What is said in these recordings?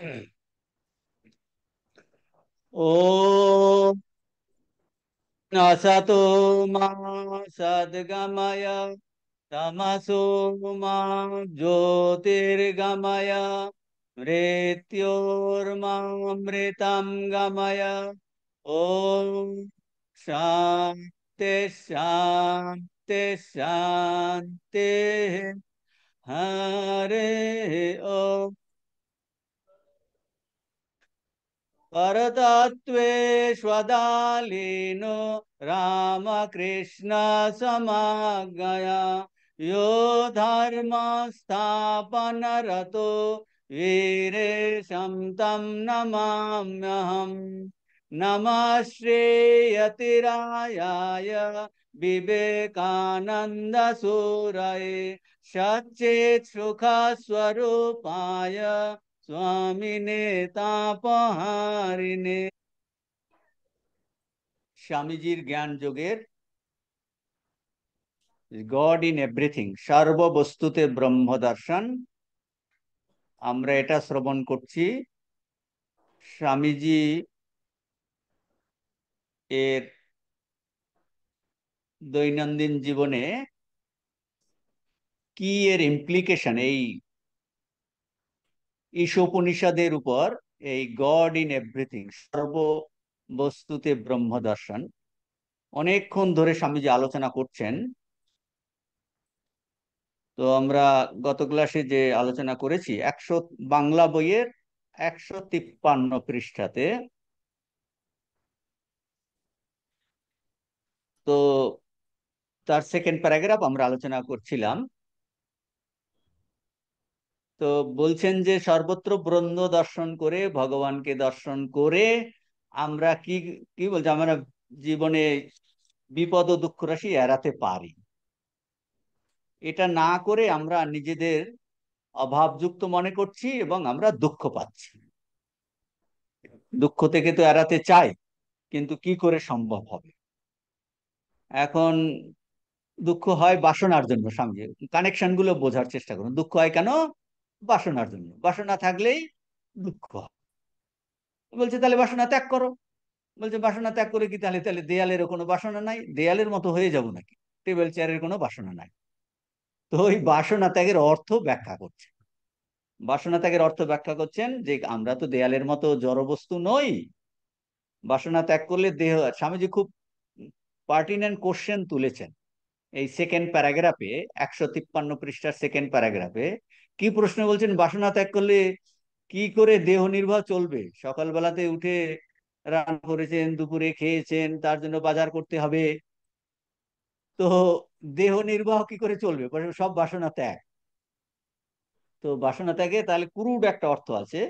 ॐ असतो मा सद्गमय तमसो मा ज्योतिर्गमय मृत्योर्मामृतं गमय। ॐ शान्ति शान्ति शान्तिः। हरे ओम। परतत्त्वेष्वदालीनो रामकृष्ण समागया यो धर्मस्थापनरतो वीरेशं तं नमाम्यहम्। नमः श्रीयतिरायाय विवेकानन्दसूरये सच्चित् सुखस्वरूपाय स्वामिने तापहारिणे। স্বামীজির জ্ঞান যোগের গড ইন এভরিথিং, সর্ববস্তুতে ব্রহ্ম দর্শন, আমরা এটা শ্রবণ করছি। স্বামীজি এর দৈনন্দিন জীবনে কি এর ইমপ্লিকেশন এই ঈশোপনিষদের উপর, এই গড ইন এভরিথিং, সর্ববস্তুতে ব্রহ্ম দর্শন, অনেকক্ষণ ধরে স্বামীজি আলোচনা করছেন। তো আমরা গত ক্লাসে যে আলোচনা করেছি বাংলা বইয়ের 153 পৃষ্ঠাতে। তো তার সেকেন্ড প্যারাগ্রাফ আমরা আলোচনা করছিলাম। তো বলছেন যে সর্বত্র ব্রহ্ম দর্শন করে, ভগবানকে দর্শন করে আমরা কি কি বলছে, আমরা জীবনে বিপদ ও দুঃখ রাশি এড়াতে পারি। এটা না করে আমরা নিজেদের অভাবযুক্ত মনে করছি এবং আমরা দুঃখ পাচ্ছি। দুঃখ থেকে তো এড়াতে চাই, কিন্তু কি করে সম্ভব হবে? এখন দুঃখ হয় বাসনার জন্য। স্বামীজি কানেকশন গুলো বোঝার চেষ্টা করুন। দুঃখ হয় কেন? বাসনার জন্য। বাসনা থাকলেই দুঃখ হয়। বলছে তাহলে বাসনা ত্যাগ করো। বলছে বাসনা ত্যাগ করে কি তাহলে তাহলে দেয়ালেরও কোনো বাসনা নাই? দেয়ালের মতো হয়ে যাব নাকি? টেবিল চেয়ারের কোনো বাসনা নাই। তো ওই বাসনা ত্যাগের অর্থ ব্যাখ্যা করছে। বাসনা ত্যাগের অর্থ ব্যাখ্যা করছেন যে আমরা তো দেয়ালের মতো জড়বস্তু নই। বাসনা ত্যাগ করলে দেহ, স্বামীজি খুব পার্টিনেন্ট কোশ্চেন তুলেছেন এই সেকেন্ড প্যারাগ্রাফে, 153 পৃষ্ঠার সেকেন্ড প্যারাগ্রাফে। কি প্রশ্ন বলছেন? বাসনা ত্যাগ করলে কি করে দেহ নির্বাহ চলবে? সকালবেলাতে উঠে রান্না করেছেন, দুপুরে খেয়েছেন, তার জন্য বাজার করতে হবে। তো দেহ নির্বাহ কি করে চলবে? সব বাসনা ত্যাগ। তো বাসনা ত্যাগে তাহলে ক্রুড একটা অর্থ আছে।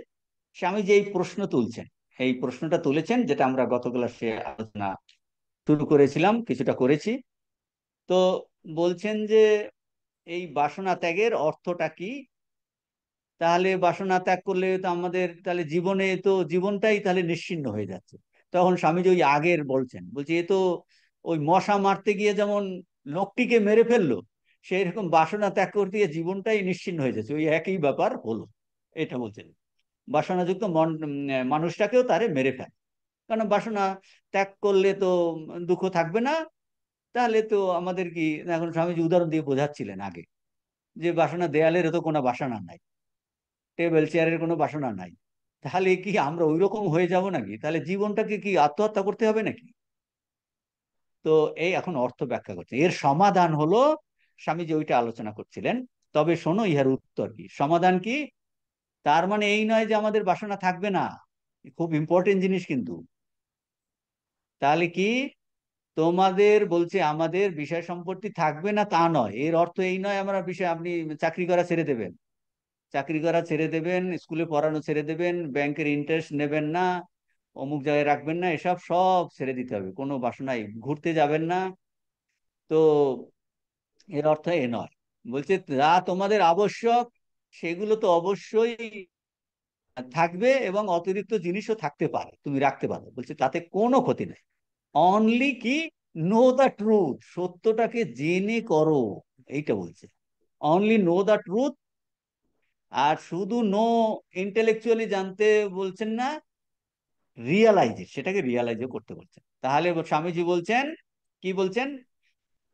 স্বামী যে এই প্রশ্ন তুলছেন, এই প্রশ্নটা তুলেছেন, যেটা আমরা গত ক্লাসে আলোচনা শুরু করেছিলাম, কিছুটা করেছি। তো বলছেন যে এই বাসনা ত্যাগের অর্থটা কি? তাহলে বাসনা ত্যাগ করলে তো আমাদের তাহলে জীবনে তো জীবনটাই তাহলে নিশ্চিহ্ন হয়ে যাচ্ছে। তখন স্বামীজি ওই আগের বলছেন, বলছে এ তো ওই মশা মারতে গিয়ে যেমন লোকটিকে মেরে ফেললো, সেই রকম বাসনা ত্যাগ করতে গিয়ে জীবনটাই নিশ্চিহ্ন হয়ে যাচ্ছে। ওই একই ব্যাপার হলো, এটা বলছেন। বাসনাযুক্ত মানুষটাকেও তারে মেরে ফেলে। কারণ বাসনা ত্যাগ করলে তো দুঃখ থাকবে না। তাহলে তো আমাদের কি, এখন স্বামীজি উদাহরণ দিয়ে বোঝাচ্ছিলেন আগে, যে বাসনা দেয়ালের তো কোনো বাসনা নাই, টেবিল চেয়ারের কোনো বাসনা নাই। তাহলে কি আমরা ওই রকম হয়ে যাব নাকি? তাহলে জীবনটাকে কি আত্মহত্যা করতে হবে নাকি? তো এই এখন অর্থ ব্যাখ্যা করছে। এর সমাধান হলো, স্বামীজি ওইটা আলোচনা করছিলেন। তবে শোনো ইহার উত্তর কি, সমাধান কি। তার মানে এই নয় যে আমাদের বাসনা থাকবে না। খুব ইম্পর্টেন্ট জিনিস কিন্তু। তাহলে কি, তোমাদের বলছে আমাদের বিষয় সম্পত্তি থাকবে না তা নয়। এর অর্থ এই নয় আমরা বিষয়, আপনি চাকরি করা ছেড়ে দেবেন, চাকরি করা ছেড়ে দেবেন, স্কুলে পড়ানো ছেড়ে দেবেন, ব্যাংকের ইন্টারেস্ট নেবেন না, অমুক জায়গায় রাখবেন না, এসব সব ছেড়ে দিতে হবে, কোনো বাসনাই, ঘুরতে যাবেন না। তো এর অর্থ এ নয়। বলছে যা তোমাদের আবশ্যক সেগুলো তো অবশ্যই থাকবে, এবং অতিরিক্ত জিনিসও থাকতে পারে, তুমি রাখতে পারো। বলছে তাতে কোনো ক্ষতি নেই। অনলি কি, নো দ্য ট্রুথ, সত্যটাকে জেনে করো, এইটা বলছে। অনলি নো দ্য ট্রুথ, আর শুধু নো ইন্টেলেকচুয়ালি জানতে বলছেন না, রিয়ালাইজ, সেটাকে রিয়ালাইজও করতে বলছেন। তাহলে স্বামীজি বলছেন, কি বলছেন,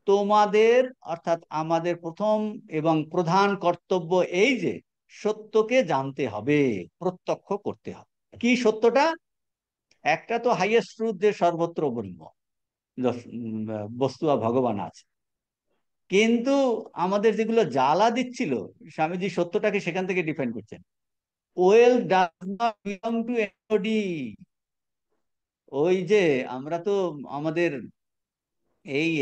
তোমাদের অর্থাৎ আমাদের প্রথম এবং প্রধান কর্তব্য এই যে সত্যকে জানতে হবে, প্রত্যক্ষ করতে হবে। কি সত্যটা? একটা তো হাইয়েস্ট ট্রুথ, যে সর্বত্র ব্রহ্ম, বস্তু বা ভগবান আছে। কিন্তু আমাদের যেগুলো জ্বালা দিচ্ছিল, স্বামীজি সত্যটাকে সেখান থেকে ডিফাইন করছেন, well does not belong to anybody. ওই যে আমরা তো আমাদের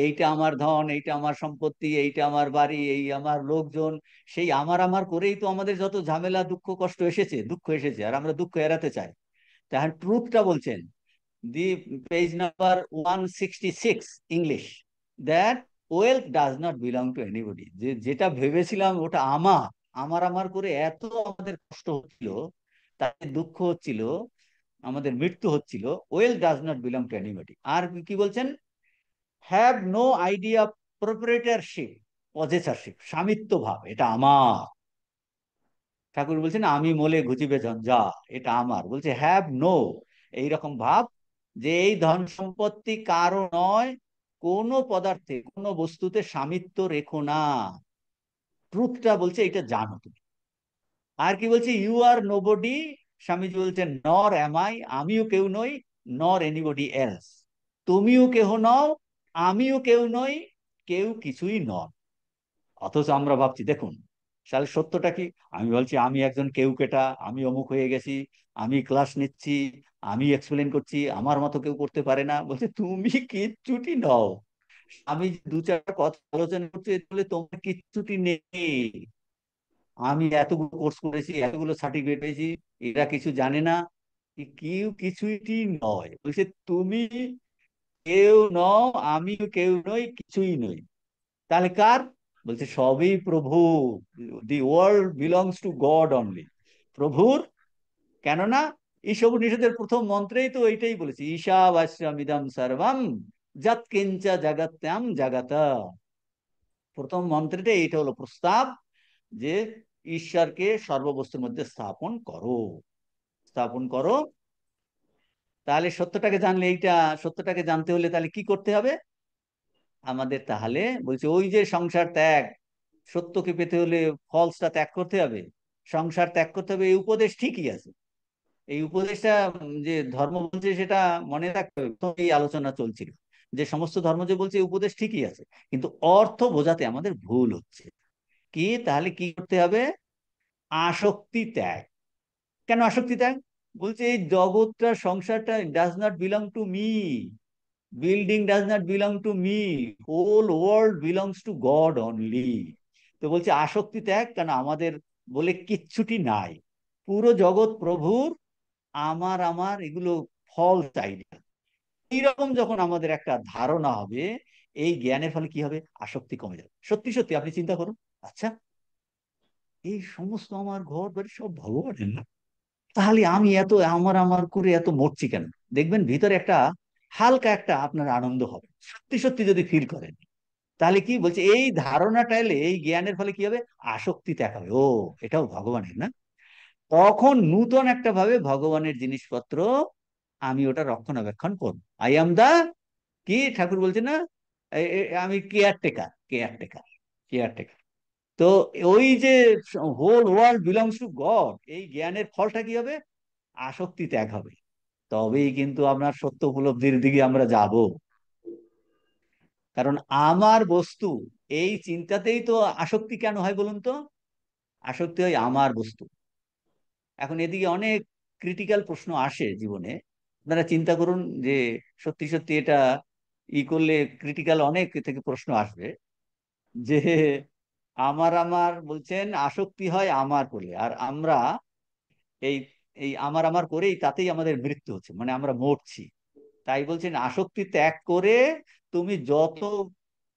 এইটা আমার ধন, এইটা আমার সম্পত্তি, এইটা আমার বাড়ি, এই আমার লোকজন, সেই আমার আমার করেই তো আমাদের যত ঝামেলা, দুঃখ কষ্ট এসেছে, দুঃখ এসেছে, আর আমরা দুঃখ এড়াতে চাই। তাহলে ট্রুথটা বলছেন, the page number 166, English, that wealth does not belong to anybody. যেটা ভেবেছিলাম ওটা আমার, আমার আমার করে এত আমাদের কষ্ট হচ্ছিল, তাতে দুঃখ হচ্ছিল, আমাদের মৃত্যু হচ্ছিল, wealth does not belong to anybody. আর কি বলছেন, have no idea proprietorship, possessorship, স্বামিত্ব ভাব, এটা আমার। ঠাকুর বলছেন আমি মোলে ঘুচিবে ঝঞ্ঝা, এটা আমার। বলছে হ্যাভ নো, এইরকম ভাব যে এই ধন সম্পত্তি কারো নয়, কোনো পদার্থে কোনো বস্তুতে স্বামিত্ব রেখো না। ট্রুথটা বলছে এটা জানো তুমি। আর কি বলছে, ইউ আর নোবডি, স্বামীজি বলছেন নর এম আই, আমিও কেউ নই, নর এনিবডি এলস, তুমিও কেহ নও, আমিও কেউ নই, কেউ কিছুই নন। অথচ আমরা ভাবছি, দেখুন তাহলে সত্যটা কি, আমি বলছি আমি একজন কেউ কেটা, আমি অমুক হয়ে গেছি, আমি ক্লাস নিচ্ছি, আমি এক্সপ্লেন করছি, আমার মতো কেউ করতে পারে না। বলছে তুমি কিচ্ছুটি নও। আমি দু চারটা কথা আলোচনা করছি বলে তোমার কিচ্ছুটি নেই। আমি এতগুলো কোর্স করেছি, এতগুলো সার্টিফিকেট পেয়েছি, এরা কিছু জানে না, কেউ কিছুই নয়। বলছে তুমি কেউ নও, আমিও কেউ নই, কিছুই নই। তাহলে কার? বলছে সবই প্রভু। The world belongs to God only, প্রভুর। কেননা ঈশব নিষেধের প্রথম মন্ত্রেই তো এইটাই বলেছে, ঈশাবাস্যমিদম সর্বম যৎ কিঞ্চ জগত্যাম জগত। প্রথম মন্ত্রটা এইটা হলো প্রস্তাব, যে ঈশ্বরকে সর্ববস্তুর মধ্যে স্থাপন করো, স্থাপন করো। তাহলে সত্যটাকে জানলে, এইটা সত্যটাকে জানতে হলে তাহলে কি করতে হবে আমাদের? তাহলে বলছে ওই যে সংসার ত্যাগ, সত্যকে পেতে হলে ফলসটা ত্যাগ করতে হবে, সংসার ত্যাগ করতে হবে, এই উপদেশ ঠিকই আছে। এই উপদেশটা যে ধর্ম বলছে সেটা মনে রাখতে হবে। তো এই আলোচনা চলছিল যে সমস্ত ধর্ম যে বলছে এই উপদেশ ঠিকই আছে, কিন্তু অর্থ বোঝাতে আমাদের ভুল হচ্ছে। কি তাহলে কি করতে হবে? আসক্তি ত্যাগ। কেন আসক্তি ত্যাগ? বলছে এই জগৎটা, সংসারটা does not belong to me, building does not belong to me, whole world belongs to God only. তো বলছে আসক্তি ত্যাগ, কেন আমাদের বলে কিচ্ছুটি নাই, পুরো জগৎ প্রভুর, আমার আমার এগুলো ফল চাই না। এইরকম যখন আমাদের একটা ধারণা হবে, এই জ্ঞানের ফলে কি হবে? আসক্তি কমে যাবে। সত্যি সত্যি আপনি চিন্তা করুন, আচ্ছা এই সমস্ত আমার ঘর বাড়ি সব ভগবানের না, তাহলে আমি এত আমার আমার করে এত মরছি কেন? দেখবেন ভিতরে একটা হালকা একটা আপনার আনন্দ হবে, সত্যি সত্যি যদি ফিল করেন। তাহলে কি বলছে, এই ধারণাটা এলে, এই জ্ঞানের ফলে কি হবে? আসক্তি ত্যাগ হবে। ও, এটাও ভগবানের না, তখন নূতন একটা ভাবে ভগবানের জিনিসপত্র আমি ওটা রক্ষণাবেক্ষণ করবো। আই এম দা, কি ঠাকুর বলছে না, আমি কেয়ারটেকার, কেয়ারটেকার, কেয়ারটেকার। তো ওই যে whole world belongs to God, এই জ্ঞানের ফলটা কি হবে? আসক্তি ত্যাগ হবে। তবেই কিন্তু আপনার সত্য উপলব্ধির দিকে আমরা যাব। কারণ আমার বস্তু, এই চিন্তাতেই তো আসক্তি কেন হয় বলুন তো? আসক্তি হয় আমার বস্তু। এখন এদিকে অনেক ক্রিটিক্যাল প্রশ্ন আসে জীবনে, আপনারা চিন্তা করুন যে সত্যি সত্যি এটা ই করলে ক্রিটিক্যাল অনেক থেকে প্রশ্ন আসবে, যে আমার আমার বলছেন আসক্তি হয় আমার করলে, আর আমরা এই এই আমার আমার করেই তাতেই আমাদের মৃত্যু হচ্ছে, মানে আমরা মরছি। তাই বলছেন আসক্তি ত্যাগ করে তুমি যত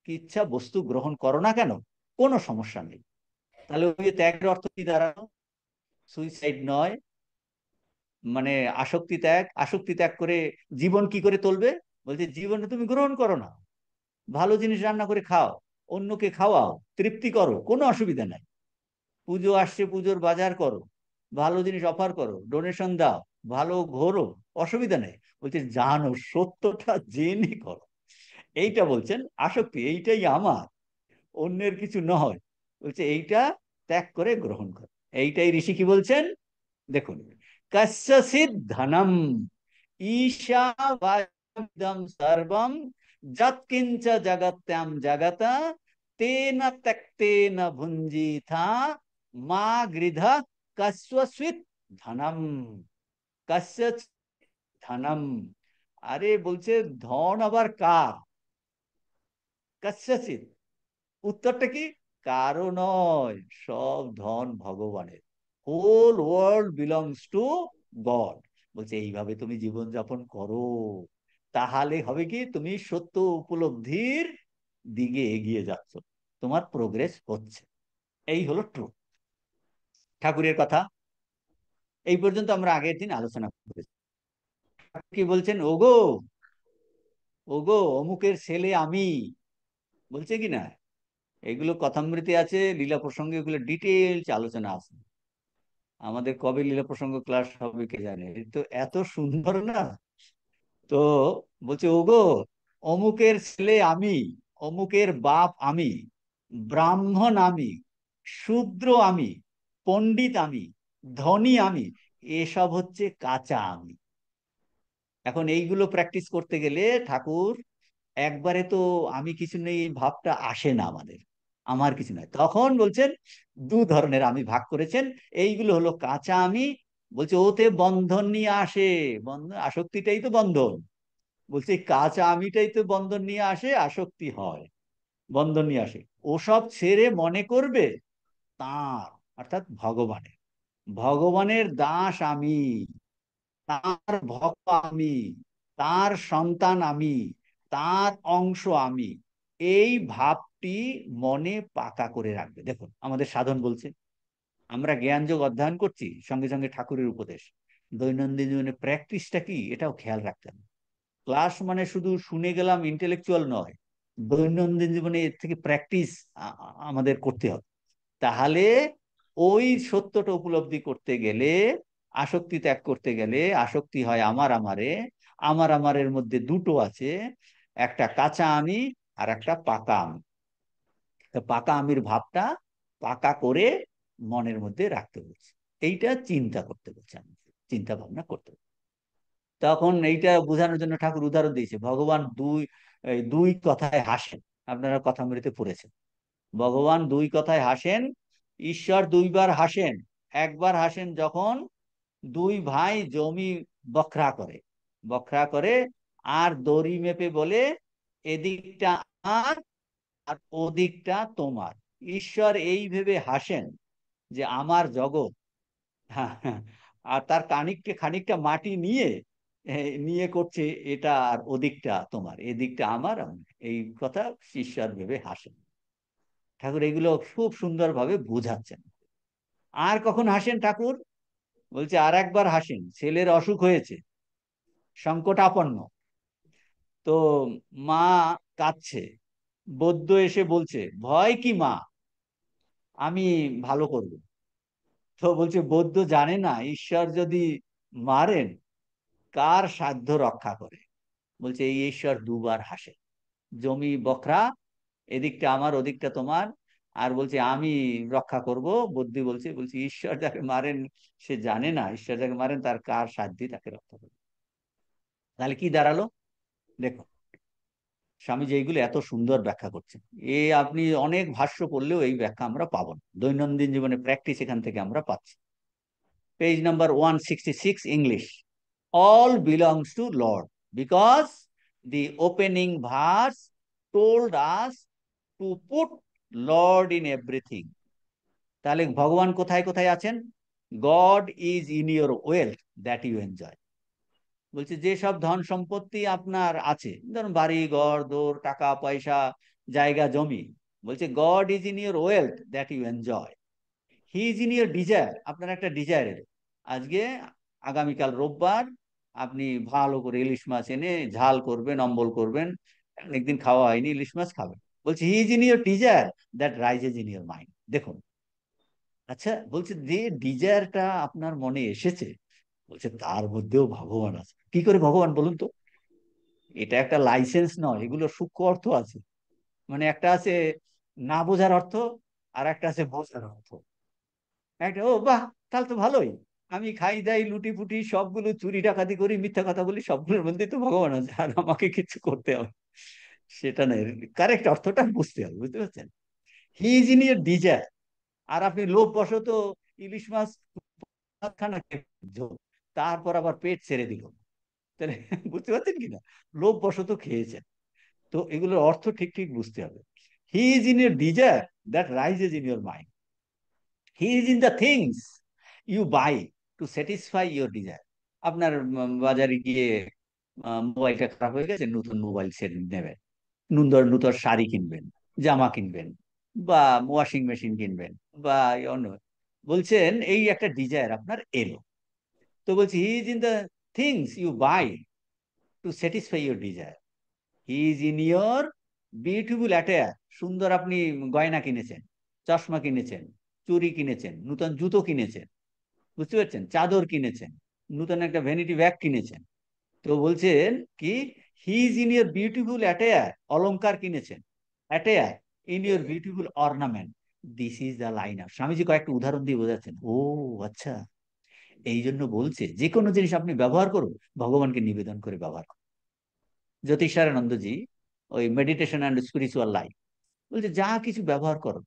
ইচ্ছা বস্তু গ্রহণ করো না কেন, কোনো সমস্যা নেই। তাহলে ওই ত্যাগের অর্থ কি দাঁড়ালো? সুইসাইড নয়, মানে আসক্তি ত্যাগ। আসক্তি ত্যাগ করে জীবন কি করে চলবে? বলছে জীবনে তুমি গ্রহণ করো না, ভালো জিনিস রান্না করে খাও, অন্যকে খাওয়াও, তৃপ্তি করো, কোনো অসুবিধা নাই। পুজো আসছে, পুজোর বাজার করো, ভালো জিনিস অফার করো, ডোনেশন দাও, ভালো ঘোরো, অসুবিধা নেই। বলছে জানো সত্যটা জেনে করো। এইটা বলছেন আসক্তি, এইটাই আমার, অন্যের কিছু নয়। বলছে এইটা ত্যাগ করে গ্রহণ করো। এইটাই ঋষি কি বলছেন দেখুন, কস্যচিৎ ধনম ঈশাবাস্যমিদং সর্বম যৎকিঞ্চ জগত্যাম জগত তেন ত্যক্তেন ভুঞ্জিথা মা গৃধ কস্যচিৎ ধনম। কস্যচিৎ ধনম, আরে বলছে ধন আবার কার? কস্যচিৎ, উত্তরটা কি? কারো নয়, সব ধন ভগবানের। Whole world belongs to God. বলছে এইভাবে তুমি জীবন যাপন করো, তাহলে হবে কি, তুমি সত্য উপলব্ধির দিকে এগিয়ে যাচ্ছ, তোমার প্রোগ্রেস হচ্ছে। এই হলো ট্রুথ, ঠাকুরের কথা। এই পর্যন্ত আমরা আগের দিন আলোচনা করেছি। কি বলছেন, ওগো, ওগো অমুকের ছেলে আমি, বলছে কি না? এগুলো কথামৃতে আছে, লীলা প্রসঙ্গে এগুলো ডিটেলস আলোচনা আছে। আমাদের কবে লীলা প্রসঙ্গ ক্লাস হবে কে জানে, এ তো এত সুন্দর না। তো বলছে ওগো, অমুকের ছেলে আমি, অমুকের বাপ আমি, ব্রাহ্মণ আমি, শূদ্র আমি, পণ্ডিত আমি, ধনী আমি, এসব হচ্ছে কাঁচা আমি। এখন এইগুলো প্র্যাকটিস করতে গেলে ঠাকুর একবারে তো আমি কিছু নেই এই ভাবটা আসে না আমাদের, আমার কিছু নাই। তখন বলছেন দু ধরনের আমি ভাগ করেছেন। এইগুলো হলো কাঁচা আমি, বলছে ওতে বন্ধন নিয়ে আসে, বন্ধন আসক্তিটাই তো বন্ধন। বলছে এই কাঁচা আমিটাই তো বন্ধন নিয়ে আসে, আসক্তি হয়, বন্ধন নিয়ে আসে। ওসব ছেড়ে মনে করবে তার, অর্থাৎ ভগবানের, ভগবানের দাস আমি, তার ভক্ত আমি, তার সন্তান আমি, তার অংশ আমি। এই ভাবটি মনে পাকা করে রাখবে। দেখুন আমাদের সাধন বলছে, আমরা জ্ঞানযোগ অধ্যয়ন করছি, সঙ্গে সঙ্গে ঠাকুরের উপদেশ, দৈনন্দিন জীবনে প্র্যাকটিসটা কি এটাও খেয়াল রাখতে হবে। ক্লাস মানে শুধু শুনে গেলাম ইন্টেলেকচুয়াল নয়, দৈনন্দিন জীবনে এর থেকে প্র্যাকটিস আমাদের করতে হবে। তাহলে ওই সত্যটা উপলব্ধি করতে গেলে, আসক্তি ত্যাগ করতে গেলে, আসক্তি হয় আমার আমারে, আমার আমারের মধ্যে দুটো আছে, একটা কাঁচা আমি আর একটা পাকা আমি। তো পাকা আমির ভাবটা পাকা করে মনের মধ্যে রাখতে বলছে, এইটা চিন্তা করতে বলছে, আমি চিন্তা ভাবনা করতে বলছে। তখন এইটা বোঝানোর জন্য ঠাকুর উদাহরণ দিয়েছে, ভগবান এই দুই কথায় হাসেন। আপনারা কথামৃতে পড়েছেন, ভগবান দুই কথায় হাসেন, ঈশ্বর দুইবার হাসেন। একবার হাসেন যখন দুই ভাই জমি বখরা করে, বখরা করে আর দড়ি মেপে বলে এদিকটা আমার আর ওদিকটা তোমার। ঈশ্বর এই ভেবে হাসেন যে আমার জগৎ, হ্যাঁ, হ্যাঁ, আর তার খানিকটা খানিকটা মাটি নিয়ে নিয়ে করছে এটা, আর ওদিকটা তোমার, এদিকটা আমার, এই কথা ঈশ্বর ভেবে হাসেন। ঠাকুর এগুলো খুব সুন্দরভাবে বোঝাচ্ছেন। আর কখন হাসেন ঠাকুর? বলছে আর একবার হাসেন, ছেলের অসুখ হয়েছে, সংকটাপন্ন, তো মা কাঁদছে, বৈদ্য এসে বলছে ভয় কি মা, আমি ভালো করব। তো বলছে বৈদ্য জানে না ঈশ্বর যদি মারেন কার সাধ্য রক্ষা করে। বলছে এই ঈশ্বর দুবার হাসে, জমি বখরা, এদিকটা আমার ওদিকটা তোমার, আর বলছে আমি রক্ষা করব। বুদ্ধি বলছে, বলছে ঈশ্বর যাকে মারেন সে জানে না, ঈশ্বর যাকে মারেন তার কার সাধ্যই তাকে রক্ষা করবে। তাহলে কি দাঁড়ালো দেখো, স্বামীজি এইগুলো এত সুন্দর ব্যাখ্যা করছেন। আপনি অনেক ভাষ্য পড়লেও এই ব্যাখ্যা আমরা পাবো না, দৈনন্দিন জীবনে প্র্যাকটিস এখান থেকে আমরা পাচ্ছি। Page number 166 English, all belongs to Lord because the opening verse told us to put Lord in everything. তাহলে ভগবান কোথায় কোথায় আছেন? God is in your wealth that you enjoy. বলছে যে সব ধন সম্পত্তি আপনার আছে, ধরুন বাড়ি ঘর দৌড়, টাকা পয়সা, জায়গা জমি, বলছে God is in your wealth that you enjoy. He is in your desire, আপনার একটা ডিজায়ার। আজকে আগামীকাল রোববার, আপনি ভালো করে ইলিশ মাছ এনে ঝাল করবেন, অম্বল করবেন, অনেকদিন খাওয়া হয়নি, ইলিশ মাছ খাবেন। বলছে হি is in your desire that rises in your mind. দেখুন আচ্ছা, বলছে যে ডিজায়ারটা আপনার মনে এসেছে, বলছে তার মধ্যেও ভগবান আছে। কি করে ভগবান বলুন তো? এটা একটা লাইসেন্স নয়, এগুলো সূক্ষ্ম অর্থ আছে। মানে একটা আছে না বোঝার অর্থ, আর একটা আছে বোঝার অর্থ। একটা, ও বাহ, তাহলে তো ভালোই। আমি খাই দাই লুটি ফুটি সবগুলো চুরি ডাকাতি করি মিথ্যা কথা বলি, সবগুলোর মধ্যেই তো ভগবান আছে, আর আমাকে কিছু করতে হবে সেটা নয়। কারেক্ট অর্থটা বুঝতে হবে, বুঝতে পারছেন? He is in your desire. আর আপনি লোভ বশত ইলিশ মাছ খানা তারপর আবার পেট ছেড়ে দিল, তাহলে বুঝতে পারছেন কিনা? লোভ বশত খেয়েছেন। তো এগুলোর অর্থ ঠিক ঠিক বুঝতে হবে। He is in your desire that rises in your mind. He is in the things you buy to satisfy your desire. আপনার বাজারে গিয়ে মোবাইলটা খারাপ হয়ে গেছে, নতুন মোবাইল সেট নেবেন, নূতন নূতন শাড়ি কিনবেন, জামা কিনবেন, বা ওয়াশিং মেশিন কিনবেন, বা অন্য, বলছেন এই একটা ডিজায়ার আপনার এলো। তো বলছি he is in the things you buy to satisfy your desire. He is in your beautiful attire. সুন্দর আপনি গয়না কিনেছেন, চশমা কিনেছেন, চুড়ি কিনেছেন, নতুন জুতো কিনেছেন, বুঝতে পারছেন, চাদর কিনেছেন, নতুন একটা ভ্যানিটি ব্যাগ কিনেছেন। তো বলছেন কি, হি is in your beautiful attire, অলংকার কিনেছেন, attire in your beautiful ornament. This is the line up. Swamiji কয়েকটা উদাহরণ দিয়ে বোঝাচ্ছেন। ও আচ্ছা, এই জন্য বলছে যে কোনো জিনিস আপনি ব্যবহার করুন, ভগবানকে নিবেদন করে ব্যবহার করুন। জ্যোতিষানন্দজি ওই মেডিটেশন অ্যান্ড স্পিরিচুয়াল লাইফ বলছে যা কিছু ব্যবহার করো,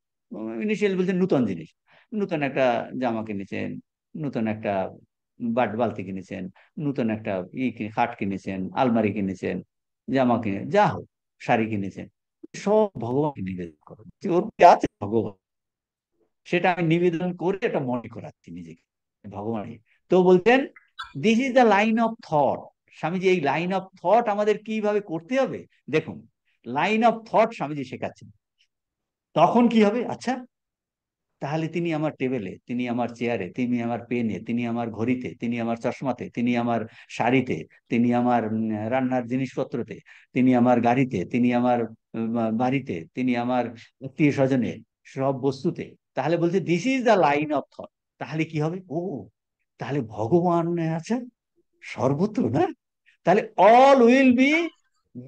ইনিশিয়াল বলছে নতুন জিনিস, নতুন একটা জামা কিনেছেন, নতুন একটা বালতি কিনেছেন, নতুন একটা খাট কিনেছেন, আলমারি কিনেছেন, জামা কিনে যা হোক, শাড়ি কিনেছেন, সব ভগবানকে নিবেদন করো, যে ওর কি আছে ভগবান, সেটা আমি নিবেদন করে এটা মনে করাচ্ছি নিজেকে ভগবান। তো বলতেন this is the line of thought. Swamiji এই লাইন অফ থট আমাদের কিভাবে করতে হবে দেখুন। লাইন অফ থট স্বামীজি শেখাচ্ছেন। তখন কি হবে? আচ্ছা, তাহলে তিনি আমার টেবিলে, তিনি আমার চেয়ারে, তিনি আমার পেনে, তিনি আমার ঘড়িতে, তিনি আমার চশমাতে, তিনি আমার শাড়িতে, তিনি আমার রান্নার জিনিসপত্রতে, তিনি আমার গাড়িতে, তিনি আমার বাড়িতে, তিনি আমার আত্মীয় স্বজনে, সব বস্তুতে। তাহলে বলছে this is the line of thought. তাহলে কি হবে? ও, তাহলে ভগবান আছেন সর্বত্র, না? তাহলে all will be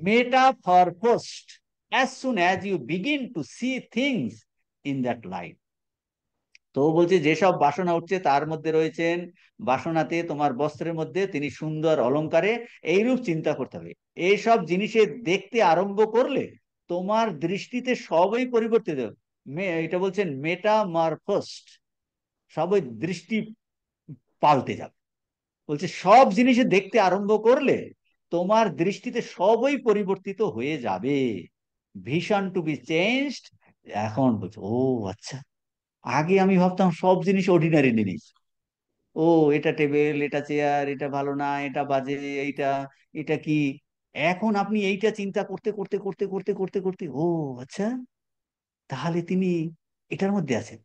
metamorphosed as soon as you begin to see things in that light. তো বলছে যেসব বাসনা উঠছে তার মধ্যে রয়েছেন, বাসনাতে তোমার বস্ত্রের মধ্যে তিনি সুন্দর অলংকারে, এইরূপ চিন্তা করতে হবে। এইসব জিনিসে দেখতে আরম্ভ করলে তোমার দৃষ্টিতে সবই পরিবর্তিত হবে। এটা বলছেন মেটামারফোস্ট, সবই দৃষ্টি পাল্টে যাবে। বলছে সব জিনিসে দেখতে আরম্ভ করলে তোমার দৃষ্টিতে সবই পরিবর্তিত হয়ে যাবে। Vision to be changed. এখন বলছে ও আচ্ছা, আগে আমি ভাবতাম সব জিনিস অর্ডিনারি জিনিস, ও এটা টেবিল, এটা চেয়ার, এটা ভালো না, এটা বাজে, এইটা, এটা কি। এখন আপনি এইটা চিন্তা করতে করতে করতে করতে করতে করতে, ও আচ্ছা, তাহলে তিনি এটার মধ্যে আছেন,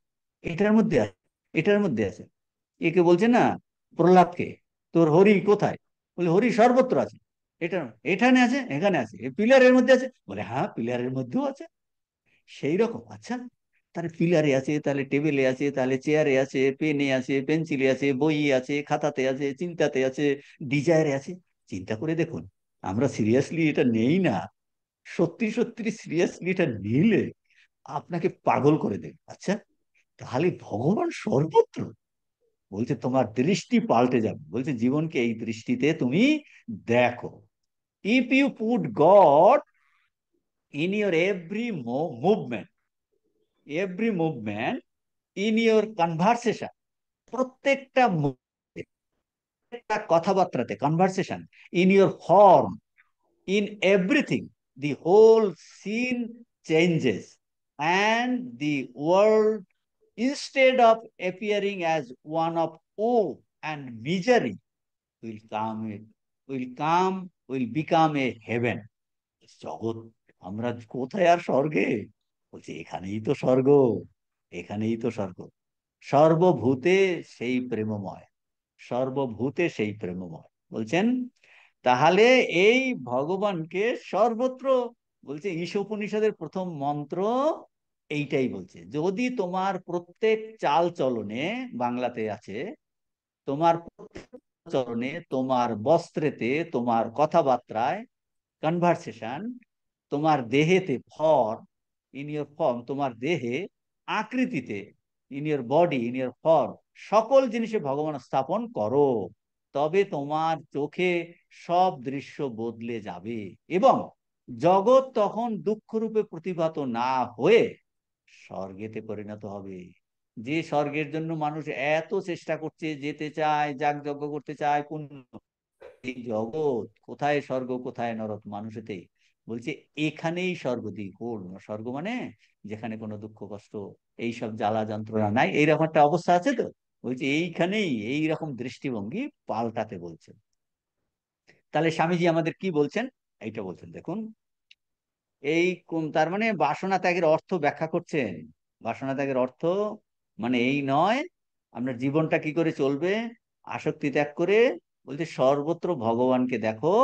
এটার মধ্যে আছে, এটার মধ্যে আছে। একে বলছে না, প্রহ্লাদকে, তোর হরি কোথায়? বলে হরি সর্বত্র আছে। এটা এখানে আছে, এখানে আছে, পিলারের মধ্যে আছে, বলে হ্যাঁ পিলারের মধ্যেও আছে। সেই রকম আচ্ছা, তাহলে পিলারে আছে, তাহলে টেবিলে আছে, তাহলে চেয়ারে আছে, পেনে আছে, পেন্সিলে আছে, বই আছে, খাতাতে আছে, চিন্তাতে আছে, ডিজায়ারে আছে। চিন্তা করে দেখুন, আমরা সিরিয়াসলি এটা নেই না, সত্যি সত্যি সিরিয়াসলি এটা নিলে আপনাকে পাগল করে দেবে। আচ্ছা, তাহলে ভগবান সর্বত্র। বলছে তোমার দৃষ্টি পাল্টে যাবে, বলছে জীবনকে এই দৃষ্টিতে তুমি দেখো। If you put God in your movement, every movement, in your conversation, প্রত্যেকটা প্রত্যেকটা কথাবার্তাতে conversation, in your form, in everything, the whole scene changes, and the world, instead of appearing as one of woe and misery, will come, will come, will become a heaven. জগৎ, আমরা কোথায় আর স্বর্গে? বলছি এখানেই তো স্বর্গ, এখানেই তো স্বর্গ। সর্বভূতে সেই প্রেমময়, সর্বভূতে সেই প্রেমময় বলছেন। তাহলে এই ভগবানকে সর্বত্র, বলছে ঈশোপনিষদের প্রথম মন্ত্র এইটাই বলছে, যদি তোমার প্রত্যেক চাল চলনে, বাংলাতে আছে, তোমার চলনে, তোমার বস্ত্রেতে, তোমার কথাবার্তায়, কনভারসেশন, তোমার দেহেতে, ইন ইয়োর ফর্ম, তোমার দেহে, আকৃতিতে, in your body, in your form, সকল জিনিসে ভগবান স্থাপন করো, তবে তোমার চোখে সব দৃশ্য বদলে যাবে এবং জগৎ তখন দুঃখরূপে প্রতিভাত না হয়ে স্বর্গেতে পরিণত হবে। যে স্বর্গের জন্য মানুষ এত চেষ্টা করছে, যেতে চায়, যাগযজ্ঞ করতে চায়, পুণ্য, এই জগৎ কোথায় স্বর্গ কোথায় নরক মানুষেতেই, বলছে এখানেই স্বর্গ। পূর্ণ স্বর্গ মানে যেখানে কোনো দুঃখ কষ্ট এইসব জ্বালা যন্ত্রণা নাই, এইরকম একটা অবস্থা আছে। তো বলছে এইখানেই এইরকম দৃষ্টিভঙ্গি পাল্টাতে বলছে। তাহলে স্বামীজি আমাদের কি বলছেন, এইটা বলছেন দেখুন। এই কোন, তার মানে বাসনা ত্যাগের অর্থ ব্যাখ্যা করছেন। বাসনা ত্যাগের অর্থ মানে এই নয় আপনার জীবনটা কি করে চলবে, আসক্তি ত্যাগ করে, বলছে সর্বত্র ভগবানকে দেখো,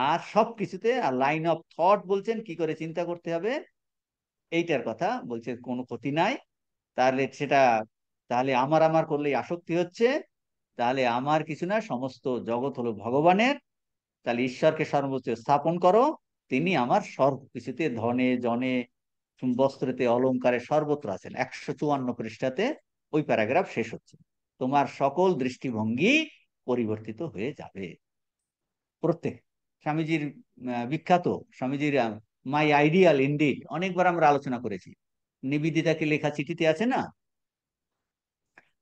আর সবকিছুতে, আর লাইন অফ থট বলছেন কি করে চিন্তা করতে হবে, এইটার কথা বলছে, কোনো ক্ষতি নাই। তাহলে সেটা, তাহলে আমার আমার করলেই আসক্তি হচ্ছে, তাহলে আমার কিছু না, সমস্ত জগৎ হলো ভগবানের, তাহলে ঈশ্বরকে সর্বোচ্চ স্থাপন করো, তিনি আমার সর্বকিছুতে, ধনে জনে, বস্ত্রতে, অলংকারে, সর্বত্র আছেন। 154 পৃষ্ঠাতে ওই প্যারাগ্রাফ শেষ হচ্ছে। তোমার সকল দৃষ্টিভঙ্গি পরিবর্তিত হয়ে যাবে। প্রত্যেক স্বামীজির বিখ্যাত, স্বামীজির মাই আইডিয়াল ইন্ডিড, অনেকবার আমরা আলোচনা করেছি, নিবেদিতাকে লেখা চিঠিতে আছে না,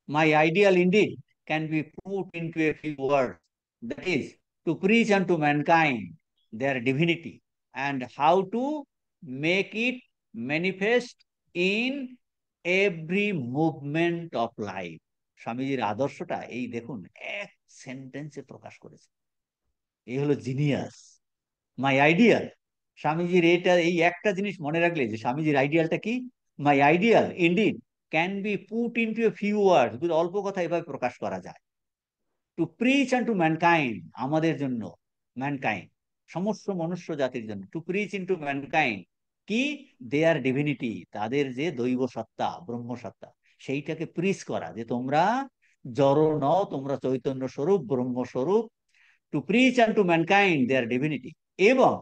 my ideal indeed can be put into a few words, that is, to preach unto mankind their divinity and how to make it manifest in every movement of life. স্বামীজির আদর্শটা এই দেখুন এক সেন্টেন্সে প্রকাশ করেছে। এই হলো জিনিয়াস, মাই আইডিয়াল। স্বামীজির এটা, এই একটা জিনিস মনে রাখলে যে স্বামীজির আইডিয়ালটা কি, my ideal indeed can be put into a few words, অল্প কথা এভাবে প্রকাশ করা যায়। To preach and to mankind, আমাদের জন্য, ম্যানকাইন্ড সমস্ত মনুষ্য জাতির জন্য, টু প্রিচ ইনটু ম্যানকাইন্ড কি, দেয়ার ডিভিনিটি, তাদের যে দৈব সত্তা, ব্রহ্ম সত্তা, সেইটাকে প্রিচ করা, যে তোমরা জড় নও, তোমরা চৈতন্য স্বরূপ, ব্রহ্মস্বরূপ, to preach and to mankind their divinity. এবং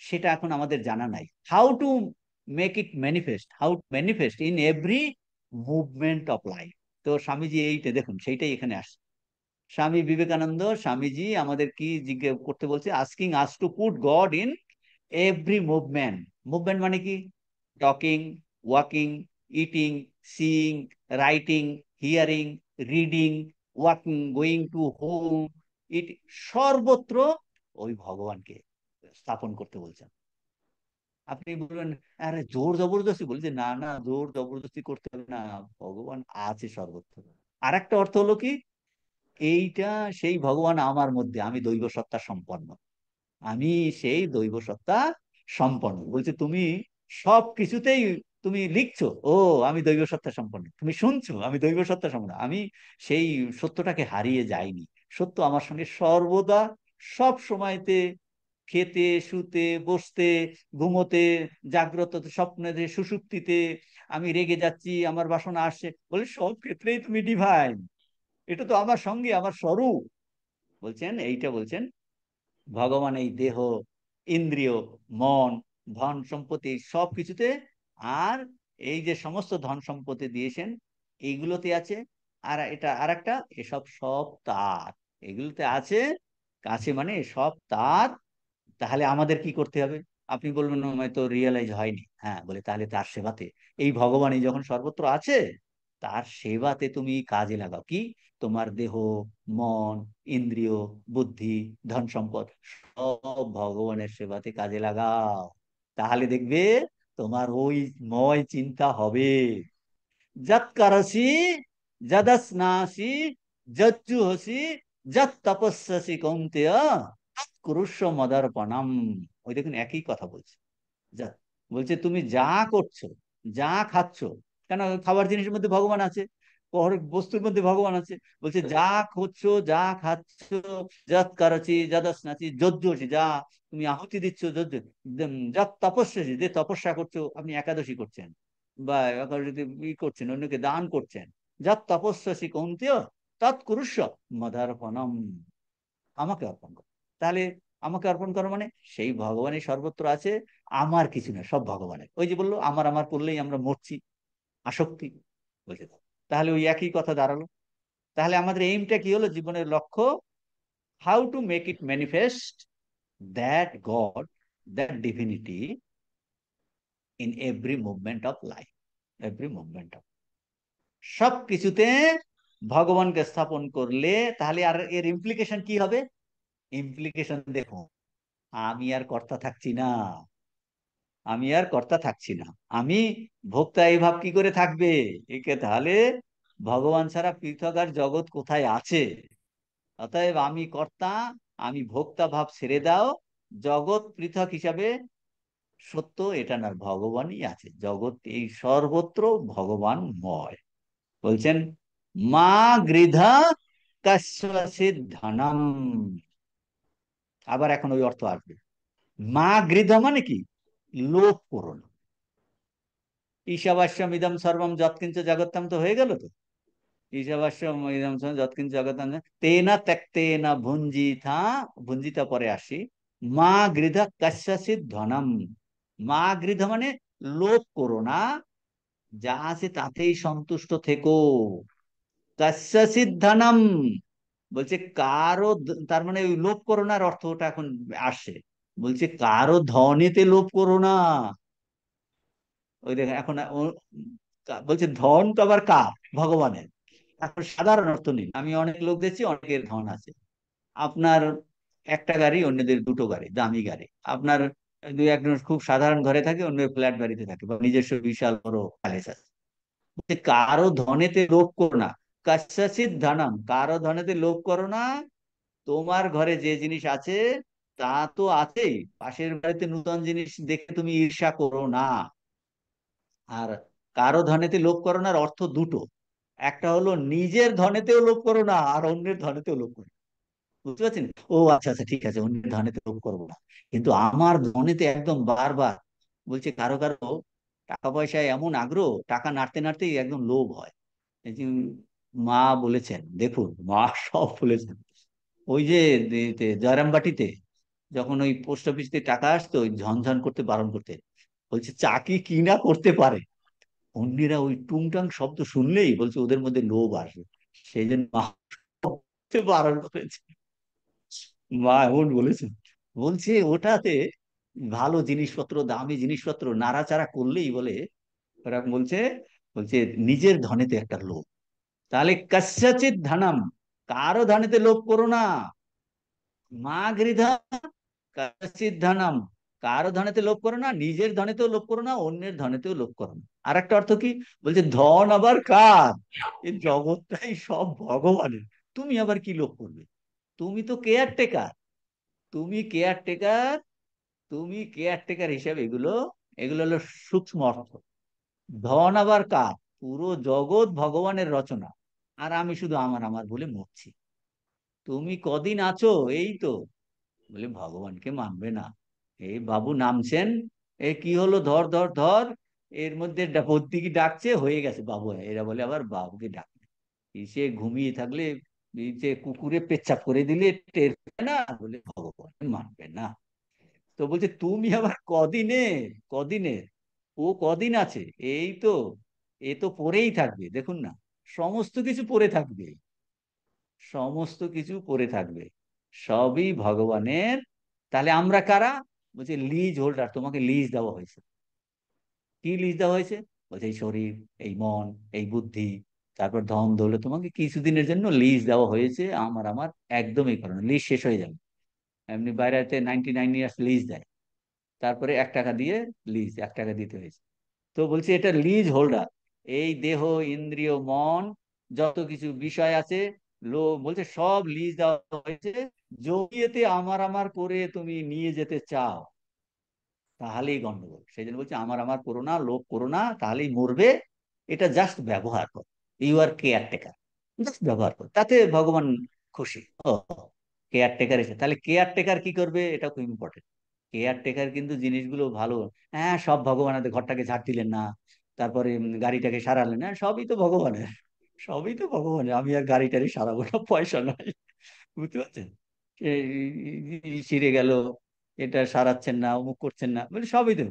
সেটা এখন আমাদের জানা নাই, how to make it manifest, how to manifest in every movement of life. তো স্বামীজি এইটা দেখুন, সেইটাই এখানে আসছে। স্বামী বিবেকানন্দ, স্বামীজি আমাদের কি জিজ্ঞেস করতে বলছে, asking us to put God in every movement. Movement মানে কি, talking, walking, eating, seeing, writing, hearing, reading, walking, going to home, it, সর্বত্র ওই ভগবানকে স্থাপন করতে বলছেন। আপনি বলবেন আরে জোর জবরদস্তি, বলছে না না, জোর জবরদস্তি করতে হবে না, ভগবান আছে সর্বত্র। আর একটা অর্থ হলো কি, এইটা সেই ভগবান আমার মধ্যে, আমি দৈব সত্তা সম্পন্ন, আমি সেই দৈব সত্তা সম্পন্ন। বলছে তুমি সব কিছুতেই তুমি লিখছো, ও আমি দৈব সত্তা সম্পন্ন, তুমি শুনছো আমি দৈব সত্তা সম্পন্ন, আমি সেই সত্যটাকে হারিয়ে যাইনি, সত্য আমার সঙ্গে সর্বদা, সব সময়তে, খেতে, শুতে, বসতে, ঘুমোতে, জাগ্রত, স্বপ্নে, সুষুপ্তিতে, আমি রেগে যাচ্ছি, আমার বাসনা আসছে, বলে সব ক্ষেত্রেই তুমি ডিভাইন, এটা তো আমার সঙ্গে, আমার স্বরূপ। বলছেন এইটা, বলছেন ভগবান এই দেহ, ইন্দ্রিয়, মন, ধন সম্পত্তি সব কিছুতে, আর এই যে সমস্ত ধন সম্পত্তি দিয়েছেন এইগুলোতে আছে, আর এটা আর একটা, এসব সব তার, এগুলোতে আছে, কাছে মানে সব তার। তাহলে আমাদের কি করতে হবে, আপনি বলবেন হয়তো রিয়েলাইজ হয়নি, হ্যাঁ, বলে তাহলে তার সেবাতে, এই ভগবানই যখন সর্বত্র আছে, তার সেবাতে তুমি কাজে লাগাও, কি, তোমার দেহ, মন, ইন্দ্রিয়, বুদ্ধি, ধন সম্পদ সব ভগবানের সেবাতে কাজে লাগাও, তাহলে দেখবে তোমার ওই ময় চিন্তা হবে, যৎ করসি যদস্নাসি যজ্জুহসি যৎ তপস্যাসি কৌন্তেয় কুরুষ্ব মদার্পণম। ওই দেখুন একই কথা বলছে, যা, বলছে তুমি যা করছো, যা খাচ্ছ, কেন খাবার জিনিসের মধ্যে ভগবান আছে, বস্তুর মধ্যে ভগবান আছে, বলছে যা করছো, যা খাচ্ছ, যৎ করছি যদস্নাসি যজ্জুহসি, যা তুমি আহুতি দিচ্ছ, যজ্জু, যৎ তপস্যাসি, যে তপস্যা করছো, আপনি একাদশী করছেন, বা যদি ই করছেন, অন্যকে দান করছেন, যত তপস্যাসী কৌন্তেয় তৎ কুরুষ্ব মদার্পণম, আমাকে অর্পণ করো। তাহলে আমাকে অর্পণ করো মানে সেই ভগবানই সর্বত্র আছে, আমার কিছু না, সব ভগবানের। ওই যে বললো আমার আমার করলেই আমরা মরছি, আসক্তি বলছে। তাহলে ওই একই কথা দাঁড়ালো। তাহলে আমাদের এইমটা কি হলো, জীবনের লক্ষ্য, how to make it manifest that god, that divinity in every movement of life, every movement of, সব কিছুতে ভগবানকে স্থাপন করলে তাহলে আর এর ইমপ্লিকেশন কি হবে? ইমপ্লিকেশন দেখো, আমি আর কর্তা থাকছি না, আমি আর কর্তা থাকছি না, আমি ভোক্তা, এই ভাব কি করে থাকবে? একে তাহলে ভগবান ছাড়া পৃথক আর জগৎ কোথায় আছে? অতএব আমি কর্তা, আমি ভোক্তা ভাব ছেড়ে দাও, জগৎ পৃথক হিসাবে সত্য এটা না, ভগবানই আছে, জগৎ এই সর্বত্র ভগবানময়। বলছেন মা গৃধা কস্যচিৎ ধনম। আবার এখন ওই অর্থ আসবে, মা গৃধা মানে কি, লোভ করো না। ঈশাবাস্যম ইদম সর্বম যৎকিঞ্চ জগত্তম তো হয়ে গেল তো, ঈশাবাস্যম ইদম সর্বম যৎকিঞ্চ জগত্তম তেনা ত্যক্তেনা ভুঞ্জিথা, ভুঞ্জিতা পরে আসি, মা গৃধা কস্যচিৎ ধনম। মা গৃধা মানে লোভ করো না, যা আছে তাতেই সন্তুষ্ট থেকো। কস্যচিৎ ধনম বলছে কারো তার মানে ওই লোভ করো না অর্থটা এখন আসে, বলছে কারো ধনেতে লোভ করো না। ওই দেখেন এখন বলছে ধন তো আবার কার, ভগবানের। এখন সাধারণ অর্থ নিন, আমি অনেক লোক দেখছি অনেকের ধন আছে, আপনার একটা গাড়ি অন্যদের দুটো গাড়ি, দামি গাড়ি। আপনার দুই একজন খুব সাধারণ ঘরে থাকে, অন্য ফ্ল্যাট বাড়িতে থাকে, বা নিজস্ব বিশাল বড় প্যালেস আছে। বলছে, কারো ধনেতে লোভ করো না, কস্যচিৎ ধনম, কারো ধনেতে লোভ করো না। তোমার ঘরে যে জিনিস আছে তা তো আছেই, পাশের বাড়িতে নতুন জিনিস দেখে তুমি ঈর্ষা করো না। আর কারো ধনেতে লোভ করো না অর্থ দুটো, একটা হলো নিজের ধনেতেও লোভ করো না, আর অন্যের ধনেতেও লোভ করো না। বুঝতে পারছেন? ও আচ্ছা আচ্ছা ঠিক আছে, অন্যের ধনেতে লোভ করবো না, কিন্তু আমার ধনেতে একদম বারবার। বলছে কারো কারো টাকা পয়সায় এমন আগ্রহ, টাকা নাড়তে নাড়তেই একদম লোভ হয়। এই যে মা বলেছেন, দেখুন মা সব বলেছেন। ওই যে জয়রামবাটিতে যখন ওই পোস্ট অফিস থেকে টাকা আসতো, ওই ঝনঝন করতে বারণ করতে, বলছে চাকরি কি না করতে পারে, অন্যেরা ওই টুংটাং শব্দ শুনলেই বলছে ওদের মধ্যে লোভ আসবে, সেই জন্য মা বারণ করেছে। মা এমন বলেছেন, বলছে ওটাতে ভালো জিনিসপত্র, দামি জিনিসপত্র নাড়াচাড়া করলেই বলে, ওরা বলছে, বলছে নিজের ধনেতে একটা লোভ। তাহলে কস্যচিৎ ধনম, কারো ধনেতে লোভ করো না। মা গৃধা কশ্চিৎ ধনম, কারো ধনেতে লোভ করো না, নিজের ধনেতেও লোভ করো না, অন্যের ধনেতেও লোভ করো না। আর একটা অর্থ কি, বলছে ধন আবার কার, এই জগৎটাই সব ভগবানের, তুমি আবার কি লোভ করবে? তুমি তো কেয়ারটেকার, তুমি কেয়ারটেকার, তুমি কেয়ারটেকার হিসাবে এগুলো, এগুলো হলো সূক্ষ্ম অর্থ। ধন আবার কার, পুরো জগৎ ভগবানের রচনা, আর আমি শুধু আমার আমার বলে মরছি। তুমি কদিন আছো, এই তো বলে ভগবানকে মানবে না। এই বাবু নামছেন, এ কি হলো, ধর ধর ধর, এর মধ্যে ভর্তিকি ডাকছে, হয়ে গেছে বাবু, এরা বলে আবার বাবুকে ডাকবে। সে ঘুমিয়ে থাকলে যে কুকুরে পেচ্ছাপ করে দিলে টের পায় না, বলে ভগবান মানবে না। তো বলছে তুমি আবার কদিনের, কদিনের, ও কদিন আছে, এই তো, এ তো পড়েই থাকবে, দেখুন না, সমস্ত কিছু পড়ে থাকবে, সমস্ত কিছু পড়ে থাকবে, সবই ভগবানের। তাহলে আমরা কারা? বলছে লিজ হোল্ডার, তোমাকে লিজ দেওয়া হয়েছে। কি লিজ দেওয়া হয়েছে? বলছে এই শরীর, এই মন, এই বুদ্ধি, তারপর ধন দৌলত, তোমাকে কিছুদিনের জন্য লিজ দেওয়া হয়েছে, আমার আমার একদম এই কারণে লিজ শেষ হয়ে যাবে। এমনি বাইরেতে 99 ইয়ার্স লিজ দেয়, তারপরে 1 টাকা দিয়ে লিজ, 1 টাকা দিতে হয়েছে। তো বলছে এটা লিজ হোল্ডার, এই দেহ, ইন্দ্রিয়, মন, যত কিছু বিষয় আছে, বলছে সব লিজ দেওয়া হয়েছে। যদি এতে আমার আমার করে তুমি নিয়ে যেতে চাও, তাহলেই গন্ডগোল। সেই জন্য বলছে আমার আমার করো না, লোভ করো না, তাহলেই মরবে। এটা জাস্ট ব্যবহার কর, ইউ আর কেয়ারটেকার, জাস্ট ব্যবহার কর, তাতে ভগবান খুশি। ও কেয়ারটেকার এসে, তাহলে কেয়ারটেকার কি করবে, এটা খুব ইম্পর্টেন্ট। কেয়ারটেকার কিন্তু জিনিসগুলো ভালো, হ্যাঁ সব ভগবান আছে, ঘরটাকে ঝাড় দিলেন না, তারপরে গাড়িটাকে সারালেন, হ্যাঁ সবই তো ভগবানের, সবই তো ভগবানের, আমি আর গাড়িটারি সারাবো না, পয়সা নাই। বুঝতে পারছেন? ছিঁড়ে গেল, এটা সারাচ্ছেন না, অমুক করছেন না, মানে সবই তো।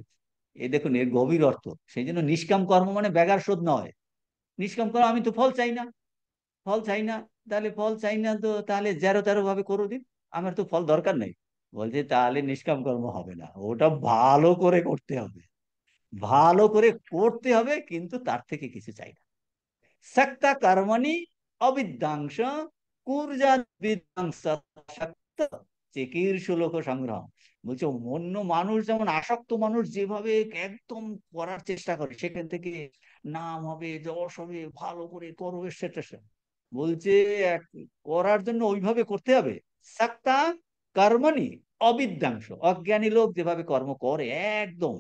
এই দেখুন এর গভীর অর্থ। সেই জন্য নিষ্কাম কর্ম মানে বেগার শোধ নয়। নিষ্কাম কর্ম, আমি তো ফল চাই না, ফল চাই না, তাহলে ফল চাই না তো তাহলে জেরো তেরো ভাবে করে দিন, আমার তো ফল দরকার নেই। বলছে তাহলে নিষ্কাম কর্ম হবে না, ওটা ভালো করে করতে হবে, ভালো করে করতে হবে, কিন্তু তার থেকে কিছু চাই না। सक्ता कर्मणि অবিদ্যাংশ কুর্জা বিদ্যাংশ সক্ত চেকির শুলোক সংগ্রাম। বলছে অন্য মানুষ যেমন আসক্ত মানুষ যেভাবে একদম করার চেষ্টা করে, সেখান থেকে নাম হবে, যশ হবে, ভালো করে করো, সেটা বলছে করার জন্য ওইভাবে করতে হবে। सक्ता कर्मणि অবিদ্যাংশ, অজ্ঞানী লোক যেভাবে কর্ম করে একদম,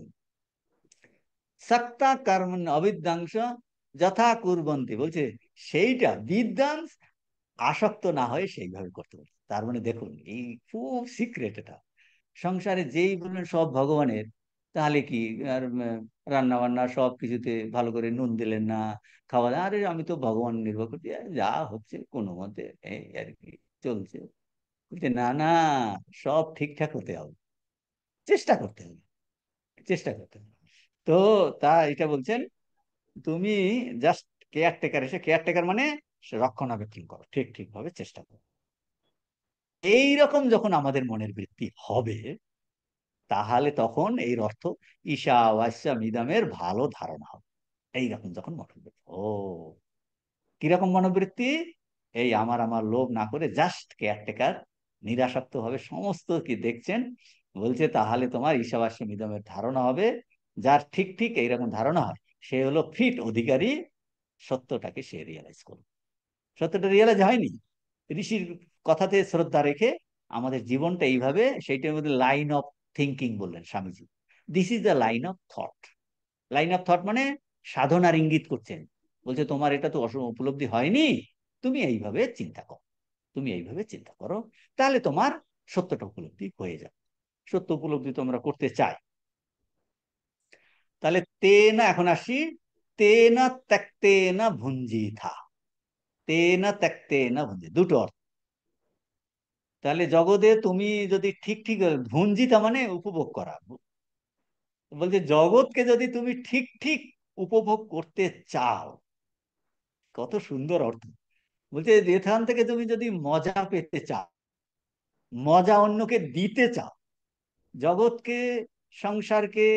সক্তা কর্ম অবিদ্যাংশ যথা কুর্বন্তি, বলছে সেইটা বিদ্যাংশ আসক্ত না হয়ে সেইভাবে করতে পারে। তার মানে দেখুন এই খুব সিক্রেট এটা। সংসারে যেই বললেন সব ভগবানের, তাহলে কি আর রান্না বান্না সব কিছুতে ভালো করে নুন দিলেন না, খাওয়া দাওয়া, আরে আমি তো ভগবান নির্ভর করছি, যা হচ্ছে কোনো মতে এই আর কি চলছে। বলছে না না, সব ঠিকঠাক হতে হবে, চেষ্টা করতে হবে, চেষ্টা করতে হবে। তো তা এটা বলছেন, তুমি জাস্ট কেয়ারটেকার, এসে কেয়ারটেকার মানে রক্ষণাবেক্ষণ করো, ঠিক ঠিক ভাবে চেষ্টা করো। এইরকম যখন আমাদের মনের বৃত্তি হবে, তাহলে তখন এর অর্থ ঈশা ওয়াস্যা মিদামের ভালো ধারণা হবে। এইরকম যখন মনের বৃত্তি, ও কিরকম মনোবৃত্তি, এই আমার আমার লোভ না করে জাস্ট কেয়ারটেকার, নিরাসক্ত ভাবে সমস্ত কি দেখছেন। বলছে তাহলে তোমার ঈশাবাস্য মিদমের ধারণা হবে। যার ঠিক ঠিক এইরকম ধারণা হয়, সে হলো ফিট অধিকারী, সত্যটাকে সে রিয়েলাইজ করবে। সত্যটা রিয়েলাইজ হয়নি, ঋষির কথাতে শ্রদ্ধা রেখে আমাদের জীবনটা এইভাবে, সেইটার মধ্যে লাইন অফ থিঙ্কিং বললেন Swamiji. This is the line of thought. Line of thought মানে সাধনার ইঙ্গিত করছেন। বলছে তোমার এটা তো উপলব্ধি হয়নি, তুমি এইভাবে চিন্তা করো, তুমি এইভাবে চিন্তা করো, তাহলে তোমার সত্যটা উপলব্ধি হয়ে যাবে। সত্য উপলব্ধি তো আমরা করতে চাই। তাহলে তেনা, এখন আসি, তেনা ত্যক্তেনা ভুঞ্জিথা। তেনা ত্যক্তেনা ভুঞ্জি, দুটো অর্থ। তাহলে জগতে তুমি যদি ঠিক ঠিক, ভুঞ্জিতা মানে উপভোগ করা, বলছে জগৎকে যদি তুমি ঠিক ঠিক উপভোগ করতে চাও, কত সুন্দর অর্থ। বলছে এখান থেকে তুমি যদি মজা পেতে চাও, মজা অন্যকে দিতে চাও, জগৎকে, সংসারকে,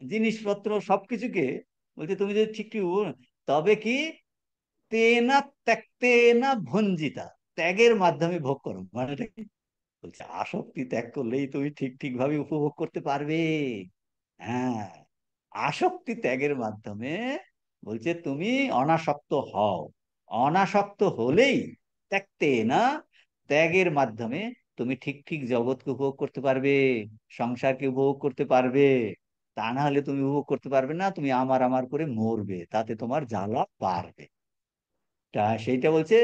জিনিসপত্র সবকিছুকে, বলছে তুমি যদি ঠিক ঠিক তবে কি তেনা ত্যক্তেনা ভঞ্জিতা, ত্যাগের মাধ্যমে ভোগ করো, মানে বলছে আসক্তি ত্যাগ করলেই তুমি ঠিক ঠিক ভাবে উপভোগ করতে পারবে। হ্যাঁ, আসক্তি ত্যাগের মাধ্যমে, বলছে তুমি অনাসক্ত হও, অনাসক্ত হলেই ত্যাগতে না, ত্যাগের মাধ্যমে তুমি ঠিক ঠিক জগৎকে উপভোগ করতে পারবে, সংসারকে উপভোগ করতে পারবে। তা না হলে তুমি উপভোগ করতে পারবে না, তুমি আমার আমার করে মরবে, তাতে তোমার জ্বালা বাড়বে। তা সেইটা বলছে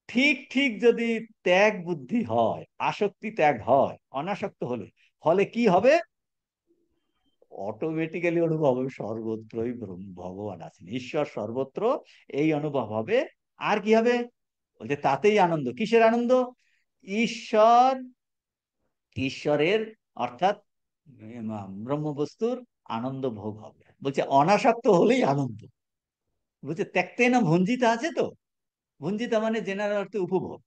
ঠিক ঠিক যদি ত্যাগ বুদ্ধি হয়, আসক্তি ত্যাগ হয়, অনাসক্ত হলে, ফলে কি হবে, অটোমেটিক্যালি অনুভব হবে সর্বত্রই ভগবান আছেন, ঈশ্বর সর্বত্র, এই অনুভব হবে। আর কি হবে, বলছে তাতেই আনন্দ, কিসের আনন্দ, ঈশ্বর, ঈশ্বরের অর্থাৎ ব্রহ্মবস্তুর আনন্দ ভোগ হবে। বলছে অনাসক্ত হলেই আনন্দ। বলছে ত্যক্তে না ভঞ্জিতা আছে তো, ভঞ্জিতা মানে জেনারেল অর্থে উপভোগ।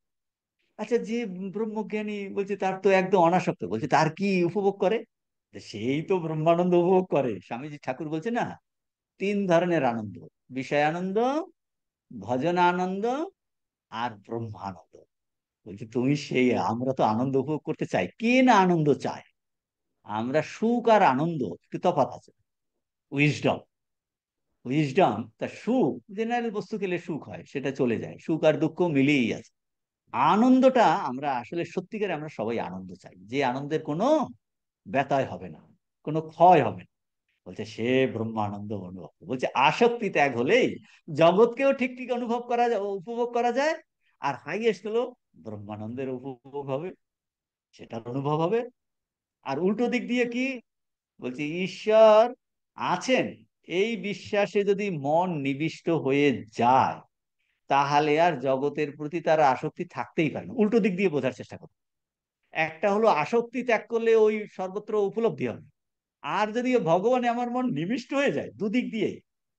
আচ্ছা যে ব্রহ্মজ্ঞানী, বলছে তার তো একদম অনাসক্ত, বলছে তার কি উপভোগ করে, সেই তো ব্রহ্মানন্দ উপভোগ করে। স্বামীজি ঠাকুর বলছে না, তিন ধরনের আনন্দ, বিষয় আনন্দ, ভজন আনন্দ, আর ব্রহ্মানন্দ। বলছি তুমি সেই, আমরা তো আনন্দ উপভোগ করতে চাই, কে না আনন্দ চায়। আমরা সুখ আর আনন্দ একটু তফাৎ আছে। উইজডম, উইজডম তা সুখ, জেনারেল বস্তু খেলে সুখ হয়, সেটা চলে যায়, সুখ আর দুঃখ মিলিয়েই আছে। আনন্দটা আমরা আসলে সত্যিকারে আমরা সবাই আনন্দ চাই, যে আনন্দের কোনো ব্যতয় হবে না, কোনো ক্ষয় হবে না। বলছে সে ব্রহ্মানন্দ অনুভব করে। বলছে আসক্তি ত্যাগ হলেই জগৎকেও ঠিক ঠিক অনুভব করা যায়, উপভোগ করা যায়, আর হাইয়েস্ট হলো ব্রহ্মানন্দের উপভোগ হবে, সেটার অনুভব হবে। আর উল্টো দিক দিয়ে কি, বলছে ঈশ্বর আছেন, এই বিশ্বাসে যদি মন নিবিষ্ট হয়ে যায়, তাহলে আর জগতের প্রতি তার আসক্তি থাকতেই পারে না। উল্টো দিক দিয়ে বোঝার চেষ্টা করো। একটা হলো আসক্তি ত্যাগ করলে ওই সর্বত্র উপলব্ধি হবে। আর যদি ভগবানে আমার মন নিবিষ্ট হয়ে যায়, দুদিক দিয়ে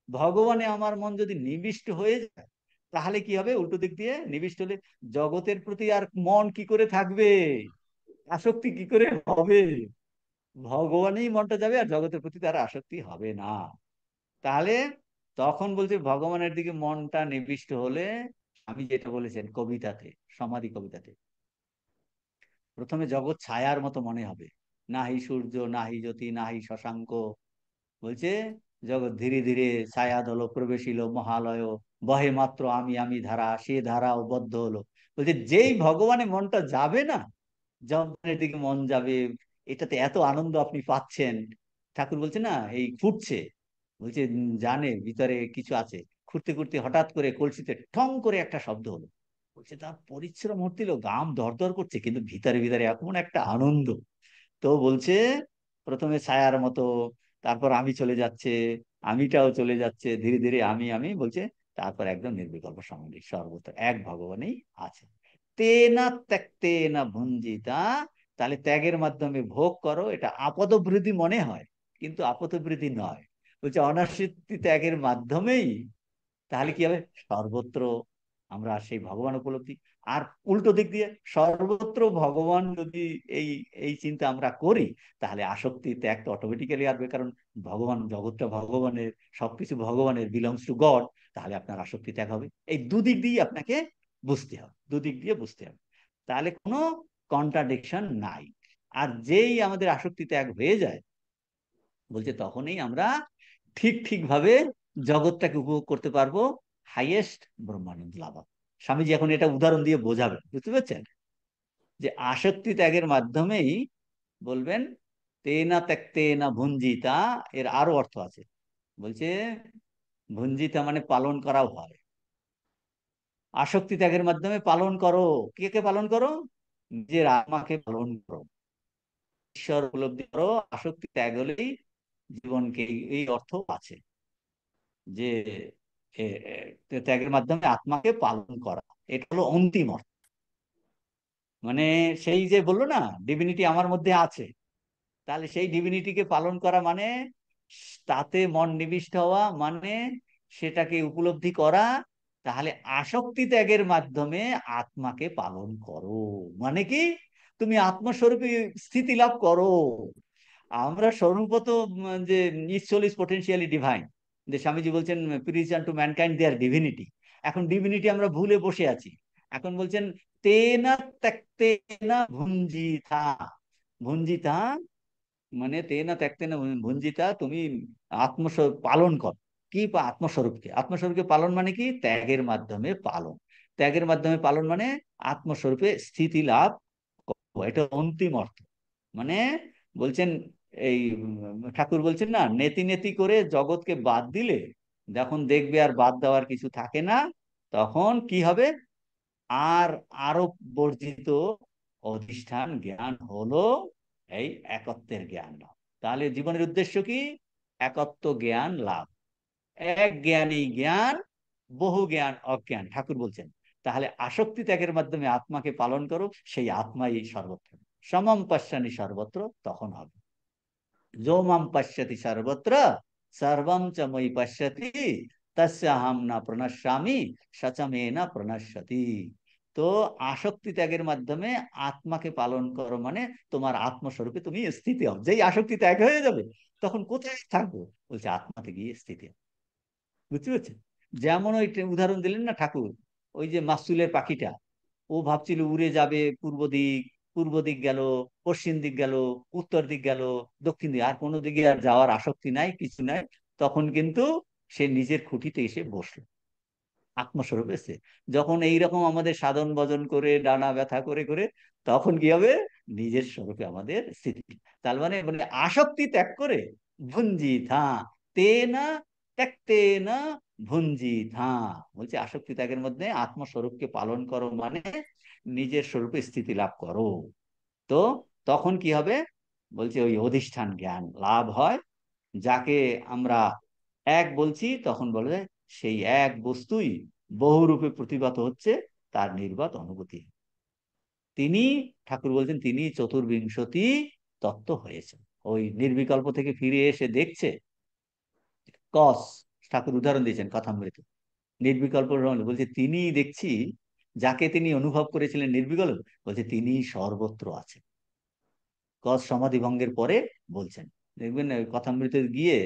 ভগবানে আমার মন যদি নিবিষ্ট হয়ে যায়, তাহলে কি হবে? উল্টো দিক দিয়ে নিবিষ্ট হলে জগতের প্রতি আর মন কি করে থাকবে? আসক্তি কি করে হবে? ভগবানেই মনটা যাবে, আর জগতের প্রতি তার আসক্তি হবে না। তাহলে তখন বলছে ভগবানের দিকে মনটা নিবিষ্ট হলে, আমি যেটা বলেছেন কবিতাতে, সমাধি কবিতাতে, প্রথমে জগৎ ছায়ার মতো মনে হবে, নাহি সূর্য নাহি জ্যোতি নাহি শশাঙ্ক। বলছে জগৎ ধীরে ধীরে ছায়া দল প্রবেশিল মহালয়, বহে মাত্র আমি আমি ধারা, সে ধারাও বদ্ধ হলো। বলছে যেই ভগবানে মনটা যাবে না, জগতের দিকে মন যাবে, এটাতে এত আনন্দ আপনি পাচ্ছেন। ঠাকুর বলছে না এই ফুটছে, বলছে জানে ভিতরে কিছু আছে। খুঁড়তে খুঁড়তে হঠাৎ করে কলসিতে ঠং করে একটা শব্দ হলো। বলছে তার পরিশ্রম হচ্ছিল, গাম দরদর করছে, কিন্তু ভিতরে ভিতরে এমন একটা আনন্দ। তো বলছে প্রথমে ছায়ার মতো, তারপর আমি চলে যাচ্ছে, আমিটাও চলে যাচ্ছে, ধীরে ধীরে আমি বলছে, তারপর একদম নির্বিকল্প সমাধি, সর্বত্র এক ভগবানই আছে। তেনা ত্যক্তেনা ভুঞ্জিতা। তাহলে ত্যাগের মাধ্যমে ভোগ করো, এটা আপদবৃদ্ধি মনে হয়, কিন্তু আপদবৃদ্ধি নয়। বলছে অনাসক্তি ত্যাগের মাধ্যমেই তাহলে কি হবে? সর্বত্র আমরা সেই ভগবান উপলব্ধি। আর উল্টো দিক দিয়ে সর্বত্র ভগবান যদি এই এই চিন্তা আমরা করি, তাহলে আসক্তি ত্যাগ তো অটোমেটিক্যালি আসবে, কারণ ভগবান, জগৎটা ভগবানের, সবকিছু ভগবানের, বিলংস টু গড। তাহলে আপনার আসক্তি ত্যাগ হবে। এই দুদিক দিয়ে আপনাকে বুঝতে হবে, দুদিক দিয়ে বুঝতে হবে, তাহলে কোনো কন্ট্রাডিকশন নাই। আর যেই আমাদের আসক্তি ত্যাগ হয়ে যায়, বলছে তখনই আমরা ঠিক ঠিক ভাবে জগৎটাকে উপভোগ করতে পারবো, হাইয়েস্ট ব্রহ্মানন্দ লাভ হবে। স্বামীজি এখন এটা উদাহরণ দিয়ে বোঝাবেন, বুঝতে পারছেন? যে আসক্তি ত্যাগের মাধ্যমেই বলবেন তেনা ত্যক্তেনা ভুঞ্জিতা। এর আরো অর্থ আছে, বলছে ভুঞ্জিতা মানে পালন করাও হয়। আসক্তি ত্যাগের মাধ্যমে পালন করো, কে কে পালন করো? নিজের আত্মাকে পালন করো, ঈশ্বর উপলব্ধি করো। আসক্তি ত্যাগ হলেই জীবনকে এই অর্থ আছে যে ত্যাগের মাধ্যমে আত্মাকে পালন করা, এটা হলো অন্তিম অর্থ। মানে সেই যে বললো না ডিভিনিটি আমার মধ্যে আছে, তাহলে সেই ডিভিনিটিকে পালন করা মানে তাতে মন নিবিষ্ট হওয়া, মানে সেটাকে উপলব্ধি করা। তাহলে আসক্তি ত্যাগের মাধ্যমে আত্মাকে পালন করো, মানে কি? তুমি আত্মস্বরূপে স্থিতি লাভ করো। আমরা স্বরূপত যে ঈশ্বর ইজ পোটেনশিয়ালি ডিভাইন, যে স্বামীজি বলছেন প্রিচ আনটু ম্যানকাইন্ড দেয়ার ডিভিনিটি। এখন ডিভিনিটি আমরা ভুলে বসে আছি। এখন বলছেন তেনা ত্যক্তেনা ভুঞ্জিতা। ভুঞ্জিতা মানে তেনা ত্যক্তেনা ভুঞ্জিতা, তুমি আত্মস্বরূপ পালন করো। কি আত্মস্বরূপকে, আত্মস্বরূপকে পালন মানে কি? ত্যাগের মাধ্যমে পালন। ত্যাগের মাধ্যমে পালন মানে আত্মস্বরূপে স্থিতি লাভ করো, এটা অন্তিম অর্থ। মানে বলছেন এই ঠাকুর বলছেন না, নেতি নেতি করে জগৎকে বাদ দিলে যখন দেখবে আর বাদ দেওয়ার কিছু থাকে না, তখন কি হবে? আর আরো বর্জিত অধিষ্ঠান জ্ঞান হলো এই একত্বের জ্ঞান লাভ। তাহলে জীবনের উদ্দেশ্য কি? একত্ব জ্ঞান লাভ। এক জ্ঞানী জ্ঞান, বহু জ্ঞান অজ্ঞান, ঠাকুর বলছেন। তাহলে আসক্তি ত্যাগের মাধ্যমে আত্মাকে পালন করো, সেই আত্মাই সর্বত্র। সমম পশ্যানি সর্বত্র, তখন হবে। যো মাম পশ্যতি সর্বত্র সর্বম চ ময়ি পশ্যতি তস্যাহম না প্রণশ্যামি সচ মে না প্রণশ্যতি। তো আসক্তি ত্যাগের মাধ্যমে আত্মাকে পালন করো, মানে তোমার আত্মস্বরূপে তুমি স্থিতি হও। যেই আসক্তি ত্যাগ হয়ে যাবে, তখন কোথায় থাকবো? বলছে আত্মাতে গিয়ে স্থিতি হও। বুঝতে পারছেন? যেমন ওই উদাহরণ দিলেন না ঠাকুর, ওই যে মাসুলের পাখিটা, ও ভাবছিল উড়ে যাবে পূর্ব দিক, পূর্ব দিক গেল, পশ্চিম দিক গেল, উত্তর দিক গেল, দক্ষিণ দিক, আর কোনো দিকে আর যাওয়ার আসক্তি নাই, কিছু নাই। তখন কিন্তু সে নিজের খুঁটিতে এসে বসলো, আত্মস্বরূপ এসে। যখন এইরকম আমাদের সাধন ভজন করে ডানা ব্যথা করে করে, তখন কি হবে? নিজের স্বরূপে আমাদের স্থিতি। তার মানে মানে আসক্তি ত্যাগ করে ভুঞ্জি থা তেনা ত্যক্তেনা ভুঞ্জি থা। বলছে আসক্তি ত্যাগের মধ্যে আত্মস্বরূপকে পালন করো, মানে নিজের স্বরূপে স্থিতি লাভ করো। তো তখন কি হবে? বলছে ওই অধিষ্ঠান জ্ঞান লাভ হয়, যাকে আমরা এক বলছি, তখন বলে সেই এক বস্তুই বহুরূপে প্রতিভাত হচ্ছে, তার নির্বাত অনুভূতি। তিনি, ঠাকুর বলছেন, তিনি চতুর্বিংশতি তত্ত্ব হয়েছেন। ওই নির্বিকল্প থেকে ফিরে এসে দেখছে কস, ঠাকুর উদাহরণ দিয়েছেন কথামৃত, নির্বিকল্প বলছে তিনি দেখছি, যাকে তিনি অনুভব করেছিলেন নির্বিকল্প, বলছে তিনি সর্বত্র আছেন। কস সমাধি ভঙ্গের পরে বলছেন, দেখবেন ওই কথামৃতে গিয়ে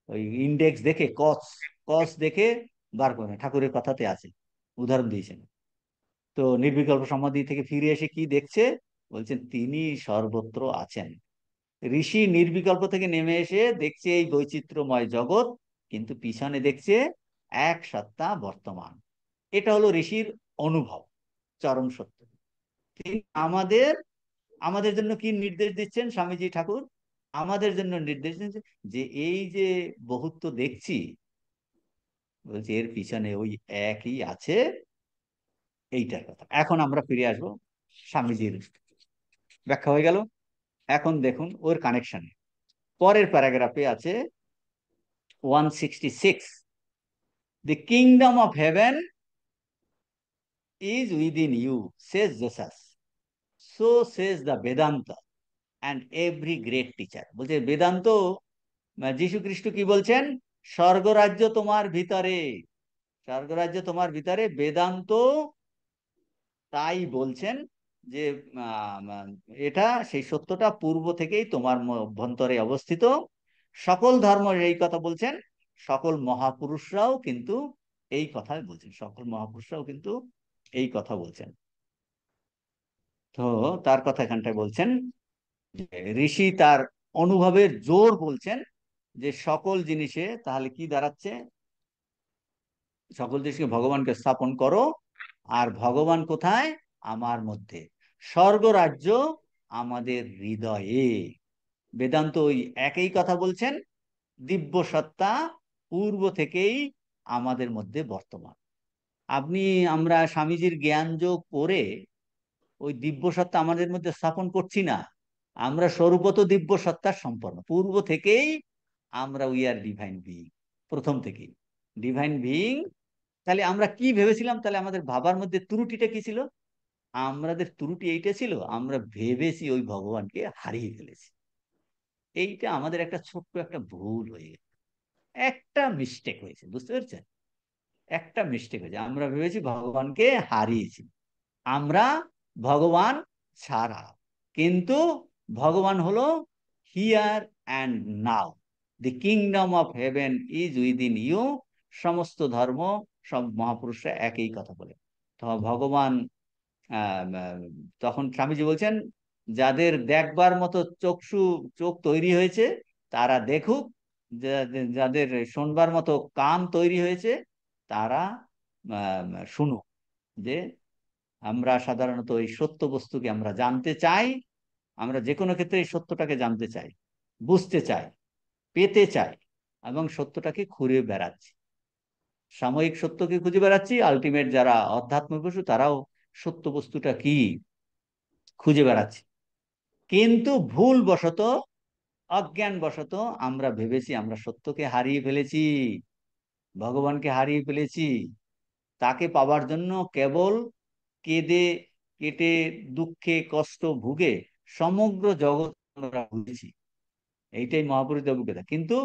ওই ইন্ডেক্স দেখে কস, কস দেখে বার করেন, ঠাকুরের কথাতে আছে, উদাহরণ দিয়েছেন। তো নির্বিকল্প সমাধি থেকে ফিরে এসে কি দেখছে, বলছেন তিনি সর্বত্র আছেন। ঋষি নির্বিকল্প থেকে নেমে এসে দেখছে এই বৈচিত্র্যময় জগৎ, কিন্তু পিছনে দেখছে এক সত্তা বর্তমান। এটা হলো ঋষির অনুভব, চরম সত্য। তিনি আমাদের, আমাদের জন্য কি নির্দেশ দিচ্ছেন স্বামীজি ঠাকুর? আমাদের জন্য নির্দেশ দিচ্ছেন যে এই যে বহুত্ব দেখছি, বলছে এর পিছনে ওই একই আছে, এইটার কথা। এখন আমরা ফিরে আসবো স্বামীজির ব্যাখ্যা হয়ে গেল। এখন দেখুন ওর কানেকশন, পরের প্যারাগ্রাফে আছে 166, the kingdom of heaven is within you, says Jesus. So says the Vedanta and every great teacher. বলছে বেদান্ত, যীশু খ্রিস্ট কি বলছেন? স্বর্গরাজ্য তোমার ভিতরে, স্বর্গরাজ্য তোমার ভিতরে। বেদান্ত তাই বলছেন যে এটা, সেই সত্যটা পূর্ব থেকেই তোমার অভ্যন্তরে অবস্থিত। সকল ধর্ম এই কথা বলছেন, সকল মহাপুরুষরাও কিন্তু এই কথাই বলছেন, সকল মহাপুরুষরাও কিন্তু এই কথা বলছেন। তো তার কথা এখানটায় বলছেন, ঋষি তার অনুভবের জোর বলছেন যে সকল জিনিসে তাহলে কি দাঁড়াচ্ছে, সকল জিনিসকে ভগবানকে স্থাপন করো। আর ভগবান কোথায়? আমার মধ্যে। স্বর্গ রাজ্য আমাদের হৃদয়ে। বেদান্ত ওই একই কথা বলছেন, দিব্য সত্তা পূর্ব থেকেই আমাদের মধ্যে বর্তমান। আপনি, আমরা স্বামীজির জ্ঞান যোগ করে ওই দিব্য সত্তা আমাদের মধ্যে স্থাপন করছি না, আমরা স্বরূপত দিব্য সত্তার সম্পন্ন, পূর্ব থেকেই আমরা উই আর ডিভাইন বিইং, প্রথম থেকেই ডিভাইন বিইং। তাহলে আমরা কি ভেবেছিলাম? তাহলে আমাদের ভাবার মধ্যে ত্রুটিটা কি ছিল? আমাদের ত্রুটি এইটা ছিল, আমরা ভেবেছি ওই ভগবানকে হারিয়ে ফেলেছি। এইটা আমাদের একটা ছোট্ট একটা ভুল হয়ে গেছে, একটা মিস্টেক হয়েছে, বুঝতে পেরেছেন? একটা মিস্টেক হয়েছে, আমরা ভেবেছি ভগবানকে হারিয়েছি, আমরা ভগবান ছাড়া। কিন্তু ভগবান হলো here and now, the kingdom of heaven is within you. সমস্ত ধর্ম, সব মহাপুরুষরা একই কথা বলে। তো ভগবান, তখন স্বামীজি বলছেন, যাদের দেখবার মতো চোখ তৈরি হয়েছে তারা দেখুক, যাদের শুনবার মতো কান তৈরি হয়েছে তারা শুনুক। যে আমরা সাধারণত এই সত্য বস্তুকে আমরা জানতে চাই, আমরা যে কোনো ক্ষেত্রে এই সত্যটাকে জানতে চাই, বুঝতে চাই, পেতে চাই, এবং সত্যটাকে খুঁড়ে বেড়াচ্ছি। সাময়িক সত্যকে খুঁজে বেড়াচ্ছি, আলটিমেট যারা অধ্যাত্ম পশু তারাও সত্য বস্তুটা কি খুঁজে বেড়াচ্ছে। কিন্তু ভুল বশত, অজ্ঞান বশত আমরা ভেবেছি আমরা সত্যকে হারিয়ে ফেলেছি, ভগবানকে হারিয়ে ফেলেছি। তাকে পাবার জন্য কেবল কেঁদে কেটে দুঃখে কষ্ট ভুগে সমগ্র জগৎ আমরা বুঝেছি, এইটাই মহাপুরুষের অভিজ্ঞতা। কিন্তু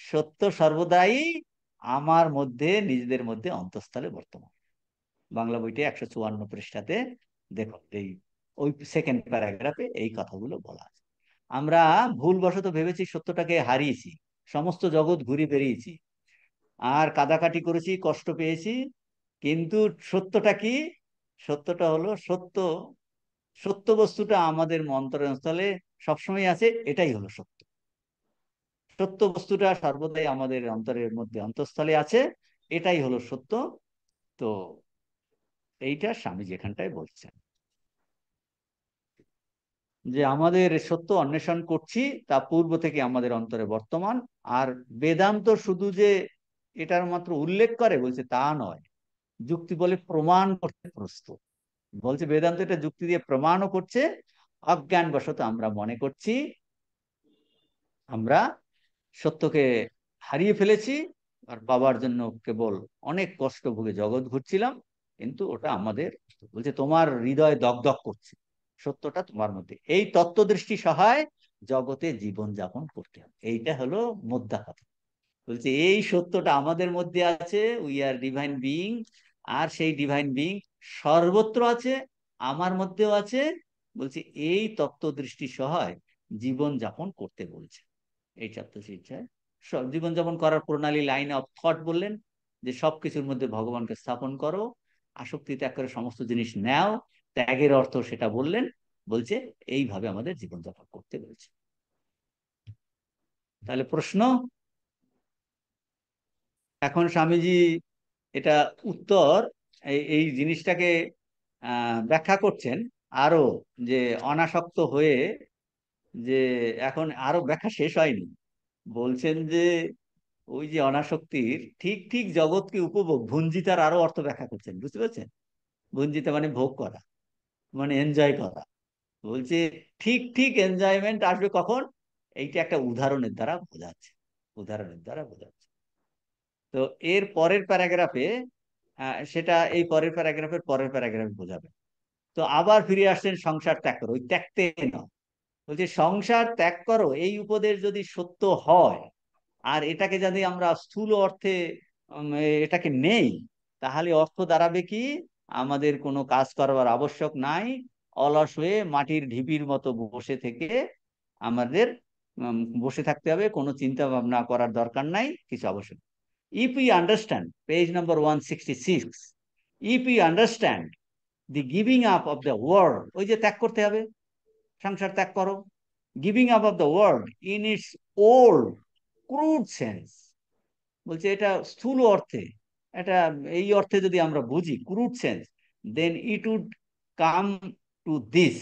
সত্য সর্বদাই আমার মধ্যে, নিজেদের মধ্যে অন্তঃস্থলে বর্তমান। বাংলা বইটি 154 পৃষ্ঠাতে দেখো, এই ওই সেকেন্ড প্যারাগ্রাফে এই কথাগুলো বলা আছে। আমরা ভুলবশত ভেবেছি সত্যটাকে হারিয়েছি, সমস্ত জগৎ ঘুরে বেরিয়েছি, আর কাদাকাটি করেছি, কষ্ট পেয়েছি। কিন্তু সত্যটা কি? সত্যটা হলো সত্য, সত্য বস্তুটা আমাদের অন্তরের স্থলে সবসময় আছে, এটাই হলো সত্য। সত্য বস্তুটা সর্বদাই আমাদের অন্তরের মধ্যে অন্তঃস্থলে আছে, এটাই হলো সত্য। তো এইটা স্বামী যেখানটায় বলছেন যে আমাদের সত্য অন্বেষণ করছি, তা পূর্ব থেকে আমাদের অন্তরে বর্তমান। আর বেদান্ত শুধু যে এটার মাত্র উল্লেখ করে বলছে তা নয়, যুক্তি বলে প্রমাণ করতে প্রস্তুত। বলছে বেদান্ত এটা যুক্তি দিয়ে প্রমাণও করছে। অজ্ঞান বশত আমরা মনে করছি আমরা সত্যকে হারিয়ে ফেলেছি, আর বাবার জন্য কেবল অনেক কষ্ট ভুগে জগৎ ঘুরছিলাম, কিন্তু ওটা আমাদের, বলছে তোমার হৃদয় দগদগ করছে, সত্যটা তোমার মধ্যে, এই তত্ত্বদৃষ্টি সহায় জগতে জীবন যাপন করতে হবে। এইটা হলো মোদ্দা কথা। বলছে এই সত্যটা আমাদের মধ্যে আছে, উই আর ডিভাইন বিইং, আর সেই ডিভাইন বিইং সর্বত্র আছে, আমার মধ্যেও আছে। বলছে এই তত্ত্বদৃষ্টি সহায় জীবন যাপন করতে বলছে। এই চাপ্টার শিক্ষায় সব জীবনযাপন করার প্রণালী, লাইন অফ থট বললেন, যে সবকিছুর মধ্যে ভগবানকে স্থাপন করো, আসক্তি ত্যাগ করে সমস্ত জিনিস নেও, ত্যাগের অর্থ সেটা বললেন। বলছে এইভাবে আমাদের জীবনযাপন করতে বলছে। তাহলে প্রশ্ন, এখন স্বামীজি এটা উত্তর, এই এই জিনিসটাকে ব্যাখ্যা করছেন আরো, যে অনাসক্ত হয়ে, যে এখন আরো ব্যাখ্যা শেষ হয়নি। বলছেন যে ওই যে অনাসক্তির ঠিক ঠিক জগৎকে উপভোগ, ভুঞ্জিতার আরো অর্থ ব্যাখ্যা করছেন, বুঝতে পারছেন? ভুঞ্জিতা মানে ভোগ করা, মানে এনজয় করা। বলছে ঠিক ঠিক এনজয়মেন্ট আসবে কখন, এইটা একটা উদাহরণের দ্বারা বোঝাচ্ছে, উদাহরণের দ্বারা বোঝাচ্ছে। তো এর পরের প্যারাগ্রাফে, সেটা এই পরের প্যারাগ্রাফের পরের প্যারাগ্রাফে বোঝাবে। তো আবার ফিরে আসছেন সংসার ত্যাগ করো, ওই ত্যাগতে না, বলছে সংসার ত্যাগ করো এই উপদেশ যদি সত্য হয়, আর এটাকে যদি আমরা স্থূল অর্থে এটাকে নেই, তাহলে অর্থ দাঁড়াবে কি, আমাদের কোনো কাজ করবার আবশ্যক নাই, অলস হয়ে মাটির ঢিপির মতো বসে থেকে আমাদের বসে থাকতে হবে, কোনো চিন্তা ভাবনা করার দরকার নাই, কিছু আবশ্যক। If you understand, page number 166, if you understand the giving up of the world, ওই যে ত্যাগ করতে হবে, সংসার ত্যাগ করো, giving up of the world in its old crude sense, বলছে এটা স্থূল অর্থে, এটা এই অর্থে যদি আমরা বুঝি, crude sense, then it would come to this,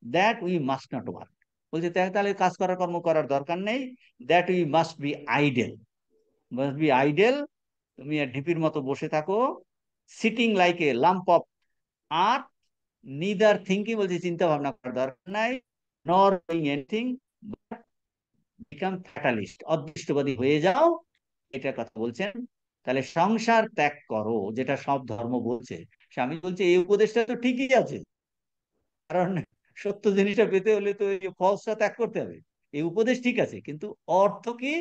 that we must not work. বলছে তাহলে কাজ করার কর্ম করার দরকার নেই, that we must be idle, must be idle, তুমি আর ঢিপির মতো বসে থাকো, sitting like a lump of earth, neither thinking, বলছে চিন্তা ভাবনা করার দরকার নাই, nor doing anything, become fatalist, অদৃষ্টবাদী হয়ে যাও, এটার কথা বলছেন। তাহলে সংসার ত্যাগ করো, যেটা সব ধর্ম বলছে, স্বামী বলছে এই উপদেশটা তো ঠিকই আছে, কারণ সত্য জিনিসটা পেতে হলে তো এই ফলসটা ত্যাগ করতে হবে। এই উপদেশ ঠিক আছে, কিন্তু অর্থ কি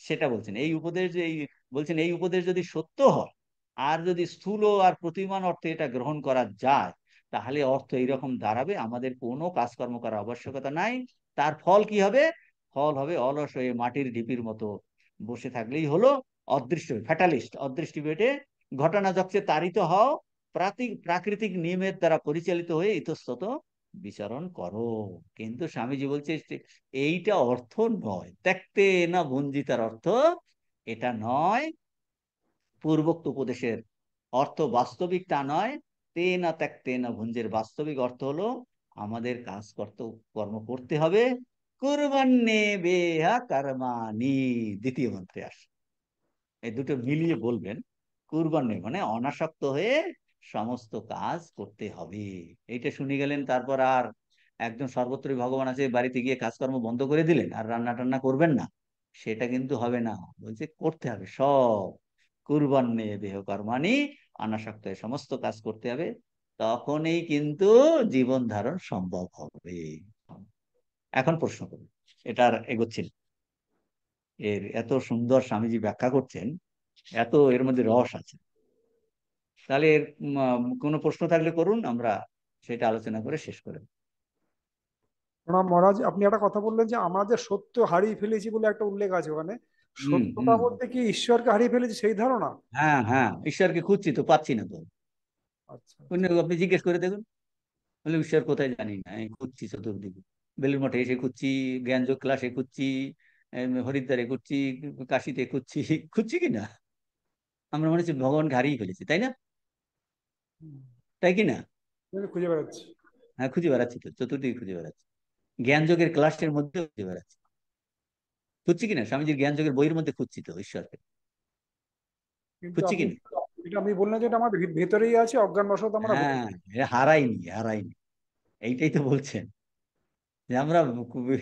সেটা বলছেন। এই উপদেশ যে এই বলছেন, এই উপদেশ যদি সত্য হয়, আর যদি স্থূল আর প্রতিমান অর্থে এটা গ্রহণ করা যায়, তাহলে অর্থ এইরকম দাঁড়াবে, আমাদের কোনো কাজকর্ম করার আবশ্যকতা নাই। তার ফল কি হবে? ফল হবে অলস হয়ে মাটির ঢিপির মতো বসে থাকলেই হলো, অদৃষ্ট ফ্যাটালিস্ট, অদৃষ্টি বেটে ঘটনা যচ্ছে তারিত হও, প্রাকৃতিক নিয়মের দ্বারা পরিচালিত হয়ে ইতস্তত বিচরণ করো। কিন্তু স্বামীজি বলছে এইটা অর্থ নয়, ত্যাগতে না ভঞ্জিতার অর্থ এটা নয়, পূর্বোক্ত উপদেশের অর্থ বাস্তবিক তা নয়। তে না ত্যাগতে না ভঞ্জের বাস্তবিক অর্থ হলো আমাদের কাজ করতে, কর্ম করতে হবে, কুর্বান্নে বেহা কর্মাণি, দ্বিতীয় মন্ত্রে আসে, এই দুটো মিলিয়ে বলবেন, কুরবান মানে অনাসক্ত হয়ে সমস্ত কাজ করতে হবে। এইটা শুনে গেলেন, তারপর আর একদম সর্বত্রই ভগবান আছে বাড়িতে গিয়ে কাজকর্ম বন্ধ করে দিলেন আর রান্না টান্না করবেন না, সেটা কিন্তু হবে না। বলছে করতে হবে সব, কুরবান নিয়ে দেহ কর্মাণি, অনাসক্ত হয়ে সমস্ত কাজ করতে হবে, তখনই কিন্তু জীবন ধারণ সম্ভব হবে। এখন প্রশ্ন করুন, এটার এগোচ্ছিল, এর এত সুন্দর স্বামীজি ব্যাখ্যা করছেন, এত এর মধ্যে রস আছে। তাহলে এর কোনো প্রশ্ন থাকলে করুন, আমরা সেটা আলোচনা করে শেষ করে দেব। প্রণাম মহারাজ, আপনি একটা কথা বললেন যে আমরা যে সত্য হারিয়ে ফেলেছি বলে একটা উল্লেখ আছে ওখানে, হুম সত্যটা হুম। বলতে কি ঈশ্বরকে হারিয়ে ফেলেছি সেই ধারণা? হ্যাঁ হ্যাঁ, ঈশ্বরকে খুঁজছি তো পাচ্ছি না তো। আচ্ছা আচ্ছা। আপনি জিজ্ঞেস করে দেখুন, বলে ঈশ্বর কোথায় জানি না, আমি খুঁজছি চতুর্দিকে, বেলুর মঠে এসে খুঁজছি, জ্ঞানযোগ ক্লাসে খুঁজছি, হরিদ্বারে খুঁজছি, কাশিতে খুঁজছি, খুঁজছি কিনা, আমরা মনে হচ্ছে ভগবানকে হারিয়ে ফেলেছি, তাই না? হুম, তাই কি না? আমি খুঁজে বেড়াচ্ছি। হ্যাঁ খুঁজে বেড়াচ্ছি তো, চতুর্দিকে খুঁজে বেড়াচ্ছি, জ্ঞানযোগের ক্লাসের মধ্যে খুঁজে বেড়াচ্ছি, খুঁজছি কিনা, স্বামীজির জ্ঞানযোগের বইয়ের মধ্যে খুঁজছি তো ঈশ্বরকে, কিন্তু খুঁজছি আপনি কিনা? এটা আপনি বললেন যে এটা আমার ভেতরেই আছে, অজ্ঞানবশত আমরা ভুলে হ্যাঁ, এ হারাইনি হারাইনি, এইটাই তো বলছেন, যে আমরা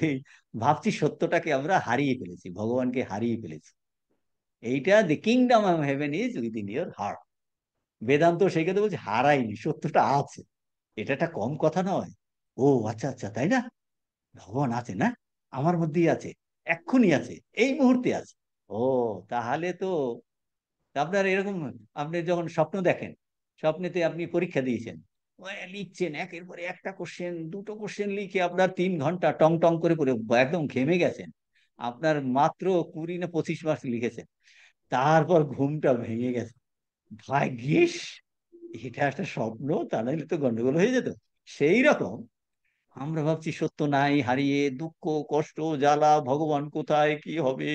এই ভাবছি সত্যটাকে আমরা হারিয়ে ফেলেছি, ভগবানকে হারিয়ে ফেলেছি। এইটা the kingdom of heaven is within your heart. Vedanta সেই কথা বলছে, হারায়নি, সত্যটা আছে। এটা একটা কম কথা নয়। ও আচ্ছা আচ্ছা, তাই না? ভগবান আছে না, আমার মধ্যেই আছে, এক্ষুনি আছে, এই মুহূর্তে আছে। ও, তাহলে তো আপনার এরকম, আপনি যখন স্বপ্ন দেখেন, স্বপ্নেতে আপনি পরীক্ষা দিয়েছেন, লিখছেন একের পরে একটা কোশ্চেন, দুটো কোশ্চেন লিখে আপনার 3 ঘন্টা টং টং করে করে একদম ঘেমে গেছেন, আপনার মাত্র 20 না 25 মার্ক লিখেছেন, তারপর ঘুমটা ভেঙে গেছে, ভাগ্যিস এটা একটা স্বপ্ন, তা নাহলে তো গন্ডগোল হয়ে যেত। সেই রকম আমরা ভাবছি সত্য নাই, হারিয়ে দুঃখ কষ্ট জ্বালা, ভগবান কোথায়, কি হবে,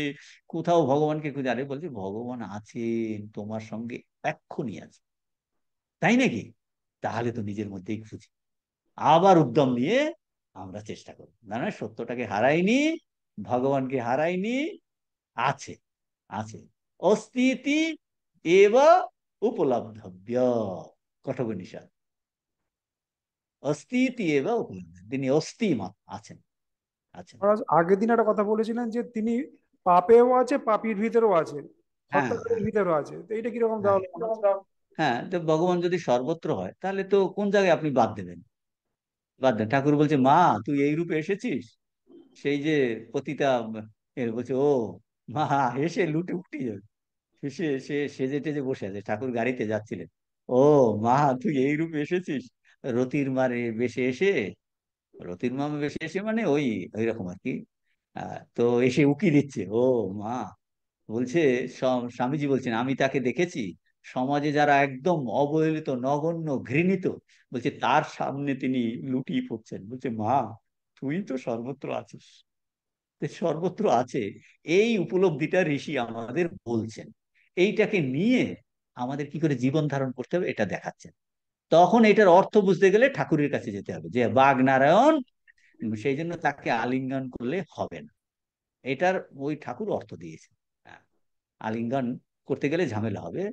কোথাও ভগবানকে খুঁজে, আরে বলছি ভগবান আছেন তোমার সঙ্গে, এক্ষুনি আছে। তাই নাকি? তাহলে তো নিজের মধ্যেই খুঁজি, আবার উদ্যম নিয়ে আমরা চেষ্টা করি, না না সত্যটাকে হারাইনি, ভগবানকে হারাইনি, আছে, আছে, অস্তিতি এব উপলব্ধব্য, কঠোপনিষদ, অস্তিতি এব উপলব্ধ, তিনি অস্তি আছেন, আছেন। মহারাজ আগের দিন একটা কথা বলেছিলেন যে তিনি পাপেও আছে, পাপীর ভিতরেও আছে, হ্যাঁ, হত্যাকারীর হ্যাঁ, ভিতরেও আছে। তো এটা কিরকম দেওয়া হ্যাঁ, হলো মহারাজ? হ্যাঁ, তো ভগবান যদি সর্বত্র হয় তাহলে তো কোন জায়গায় আপনি বাদ দেবেন? বাদ দেন। ঠাকুর বলছে, মা তুই এই রূপে এসেছিস, সেই যে পতিতা বলছে, ও মা, এসে লুটে উঠে যাবে, সে সে সেজে টেজে বসে আছে, ঠাকুর গাড়িতে যাচ্ছিলেন, ও মা তুই এই রূপে এসেছিস, রতির মারে বেশে এসে, রতির মামা বেশে এসে মানে ওই ওই রকম আর কি। তো এসে উকি দিচ্ছে, ও মা, বলছে, স্বামীজি বলছেন, আমি তাকে দেখেছি সমাজে যারা একদম অবহেলিত নগণ্য ঘৃণিত, বলছে তার সামনে তিনি লুটিয়ে পড়ছেন, বলছে মা তুই তো সর্বত্র আছিস, তো সর্বত্র আছে, এই উপলব্ধিটা ঋষি আমাদের বলছেন। এইটাকে নিয়ে আমাদের কি করে জীবন ধারণ করতে হবে এটা দেখাচ্ছেন। তখন এটার অর্থ বুঝতে গেলে ঠাকুরের কাছে যেতে হবে, যে বাঘ নারায়ণ, সেই জন্য তাকে আলিঙ্গন করলে হবে না, এটার ওই ঠাকুর অর্থ দিয়েছে। হ্যাঁ, আলিঙ্গন করতে গেলে ঝামেলা হবে।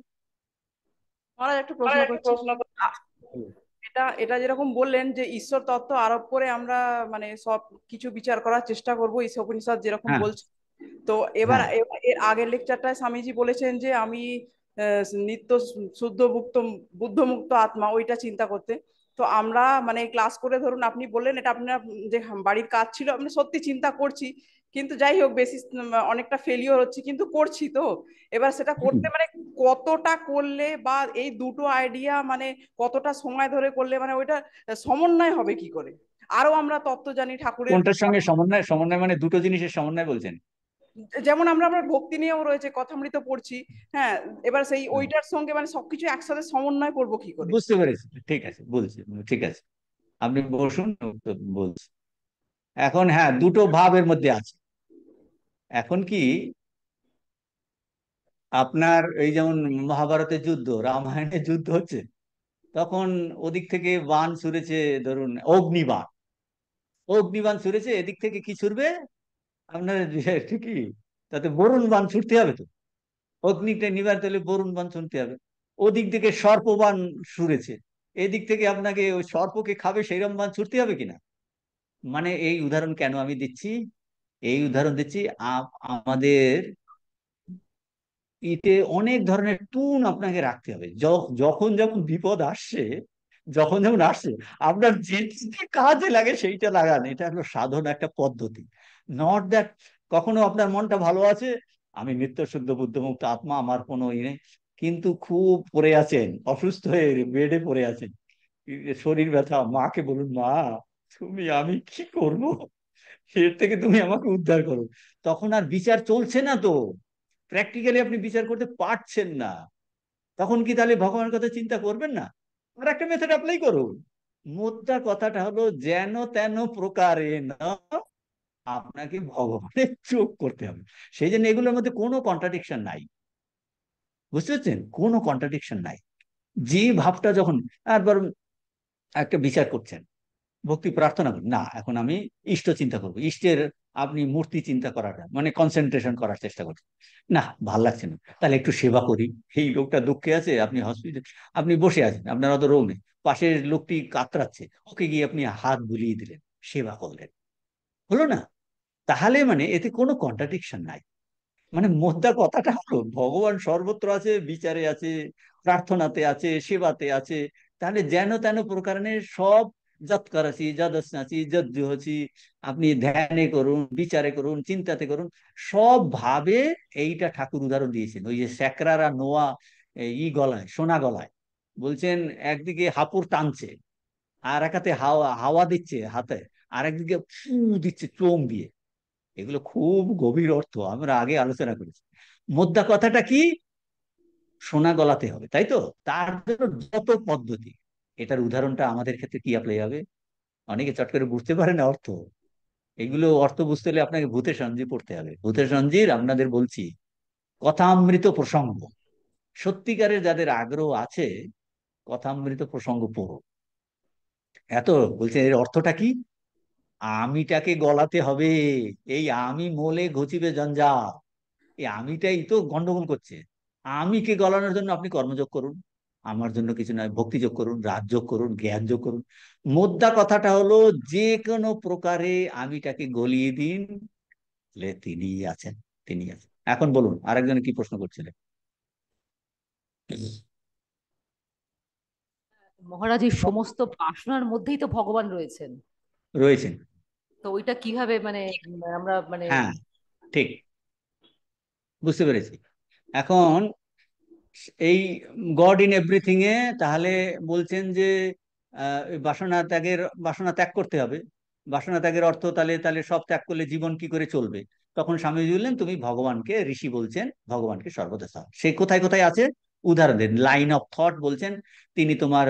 মহারাজ একটা প্রশ্ন করছি। আ- এটা এটা যেরকম বললেন যে ঈশ্বর তত্ত্ব আরোপ করে আমরা মানে সব কিছু বিচার করার চেষ্টা করব, ঈশ্বর উপনিষদ যেরকম হ্যাঁ, বলছে। তো এবার হ্যাঁ, এর আগের লেকচারটায় স্বামীজি বলেছেন যে আমি নিত্য শুদ্ধ মুক্ত বুদ্ধ মুক্ত আত্মা, ওইটা চিন্তা করতে। তো আমরা মানে ক্লাস করে ধরুন আপনি বললেন এটা আপনার যে বাড়ির কাজ ছিল, আপনি সত্যি চিন্তা করছি, কিন্তু যাই হোক বেশি অনেকটা ফেলিওর হচ্ছে, কিন্তু করছি তো। এবার সেটা হুম। করতে মানে কতটা করলে বা এই দুটো আইডিয়া মানে কতটা সময় ধরে করলে মানে ওইটা সমন্বয় হবে কি করে? আরো আমরা তত্ত্ব জানি ঠাকুরের। কোনটার সঙ্গে সমন্বয়? সমন্বয় মানে দুটো জিনিসের সমন্বয় বলছেন? যেমন আমরা আমরা ভক্তি নিয়েও রয়েছে কথামৃত পড়ছি। হ্যাঁ, এবার সেই হুম, ওইটার সঙ্গে মানে সবকিছু একসাথে সমন্বয় করব কি করে? বুঝতে পেরেছি, ঠিক আছে বলছি, ঠিক আছে, আপনি বসুন, তো বলছি। এখন হ্যাঁ, দুটো ভাবের মধ্যে আছে। এখন কি, আপনার এই যেমন মহাভারতের যুদ্ধ, রামায়ণের যুদ্ধ হচ্ছে, তখন ওদিক থেকে বাণ ছুড়েছে, ধরুন অগ্নিবাণ, অগ্নিবাণ ছুড়েছে, এদিক থেকে কি ছুড়বে আপনার, ঠিকই, তাতে বরুণ বাণ ছুটতে হবে তো, অগ্নিটা নিবারতে হলে বরুণ বাণ ছুটতে হবে। ওদিক থেকে সর্পবাণ ছুড়েছে, এদিক থেকে আপনাকে ওই সর্পকে খাবে সেইরকম বাণ ছুটতে হবে কিনা। মানে এই উদাহরণ কেন আমি দিচ্ছি, এই উদাহরণ দিচ্ছি, আমাদের এতে অনেক ধরনের টুন আপনাকে রাখতে হবে, যখন যখন বিপদ আসছে, যখন যখন আসছে, আপনার যে যে কাজে লাগে সেইটা লাগান, এটা হলো সাধন, একটা পদ্ধতি। নট দ্যাট কখনো আপনার মনটা ভালো আছে, আমি নিত্য শুদ্ধ বুদ্ধমুক্ত আত্মা, আমার কোনো ই নেই, কিন্তু খুব পড়ে আছেন, অসুস্থ হয়ে বেডে পড়ে আছেন, শরীর ব্যথা, মাকে বলুন, মা তুমি, আমি কি করব, এর থেকে তুমি আমাকে উদ্ধার করো। তখন আর বিচার চলছে না তো, প্র্যাকটিক্যালি আপনি বিচার করতে পারছেন না, তখন কি তাহলে ভগবানের কথা চিন্তা করবেন না? আর একটা মেথড অ্যাপ্লাই করুন। মোদ্দা কথাটা হলো, যেন তেন প্রকারে না আপনাকে ভগবানের চোখ করতে হবে। সেই জন্য এগুলোর মধ্যে কোনো কন্ট্রাডিকশন নাই, বুঝতে পারছেন, কোনো কন্ট্রাডিকশন নাই। যে ভাবটা যখন, আর বরং একটা বিচার করছেন, ভক্তি প্রার্থনা করি না, এখন আমি ইষ্ট চিন্তা করবো, ইষ্টের আপনি মূর্তি চিন্তা করাটা মানে কনসেন্ট্রেশন করার চেষ্টা করছেন, না ভাল লাগছে না, তাহলে একটু সেবা করি, এই লোকটা দুঃখে আছে, আপনি হসপিটাল, আপনি বসে আছেন, আপনার অত রোগ নেই, পাশের লোকটি কাতরাচ্ছে, ওকে গিয়ে আপনি হাত বুলিয়ে দিলেন, সেবা করলেন, হলো না? তাহলে মানে এতে কোনো কন্ট্রাডিকশন নাই। মানে মোদ্দা কথাটা হলো ভগবান সর্বত্র আছে, বিচারে আছে, প্রার্থনাতে আছে, সেবাতে আছে। তাহলে যেন তেন প্রকারে সব, যৎ করাছি যদস্নাচি যজ্জুহছি, আপনি ধ্যানে করুন, বিচারে করুন, চিন্তাতে করুন, সব ভাবে। এইটা ঠাকুর উদাহরণ দিয়েছেন, ওই যে স্যাকরার আর নোয়া গলায়, সোনা গলায়, বলছেন একদিকে হাপুর টানছে, আর এক হাতে হাওয়া হাওয়া দিচ্ছে হাতে, আর একদিকে ফু দিচ্ছে চোম দিয়ে। এগুলো খুব গভীর অর্থ, আমরা আগে আলোচনা করেছি। মোদ্দা কথাটা কি? সোনা গলাতে হবে, তাই তো? তার জন্য যত পদ্ধতি। এটার উদাহরণটা আমাদের ক্ষেত্রে কি অ্যাপ্লাই হবে? অনেকে চট করে বুঝতে পারে না অর্থ। এগুলো অর্থ বুঝতে হলে আপনাকে ভূতের সঞ্জি পড়তে হবে। ভূতের সঞ্জির আপনাদের বলছি কথামৃত প্রসঙ্গ, সত্যিকারের যাদের আগ্রহ আছে, কথামৃত প্রসঙ্গ পড়ো। এত বলছে এর অর্থটা কি? আমিটাকে গলাতে হবে। এই আমি মোলে ঘুচিবে জঞ্জাল, এই আমিটাই তো গন্ডগোল করছে। আমিকে গলানোর জন্য আপনি কর্মযোগ করুন, আমার জন্য কিছু নয়, ভক্তি যোগ করুন, রাজ যোগ করুন, জ্ঞান যোগ করুন। মোদ্দা কথাটা হলো যে কোনো প্রকারে আমিটাকে গলিয়ে দিন, তাহলে তিনিই আছেন, তিনি আছেন। এখন বলুন, আরেকজন কি প্রশ্ন করছিলেন? মহারাজ, এই সমস্ত বাসনার মধ্যেই তো ভগবান রয়েছেন। রয়েছেন। তো ওইটা কিভাবে মানে আমরা মানে হ্যাঁ, ঠিক, বুঝতে পেরেছি। এখন এই গড ইন এভরিথিং এ তাহলে বলছেন যে এই বাসনা ত্যাগ করতে হবে। বাসনা ত্যাগের অর্থ তাহলে তাহলে সব ত্যাগ করলে জীবন কি করে চলবে? তখন স্বামীজি বললেন, তুমি ভগবানকে, ঋষি বলছেন ভগবানকে সর্বদা চাও। সে কোথায় কোথায় আছে উদাহরণ দেন, লাইন অফ থট বলছেন। তিনি তোমার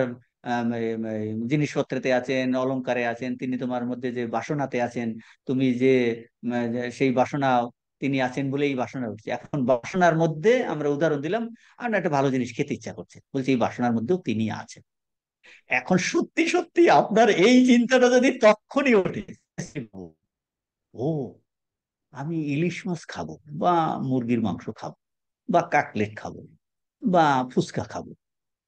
জিনিসপত্রেতে আছেন, অলংকারে আছেন, তিনি তোমার মধ্যে যে বাসনাতে আছেন, তুমি যে সেই বাসনা, তিনি আছেন বলে এই বাসনা উঠছে। এখন বাসনার মধ্যে আমরা উদাহরণ দিলাম, আর একটা ভালো জিনিস খেতে ইচ্ছা করছে, বলছে এই বাসনার মধ্যেও তিনি আছেন। এখন সত্যি সত্যি আপনার এই চিন্তাটা যদি তখনই ওঠে, ও, আমি ইলিশ মাছ খাবো, বা মুরগির মাংস খাবো, বা কাকলেট খাবো, বা ফুচকা খাবো।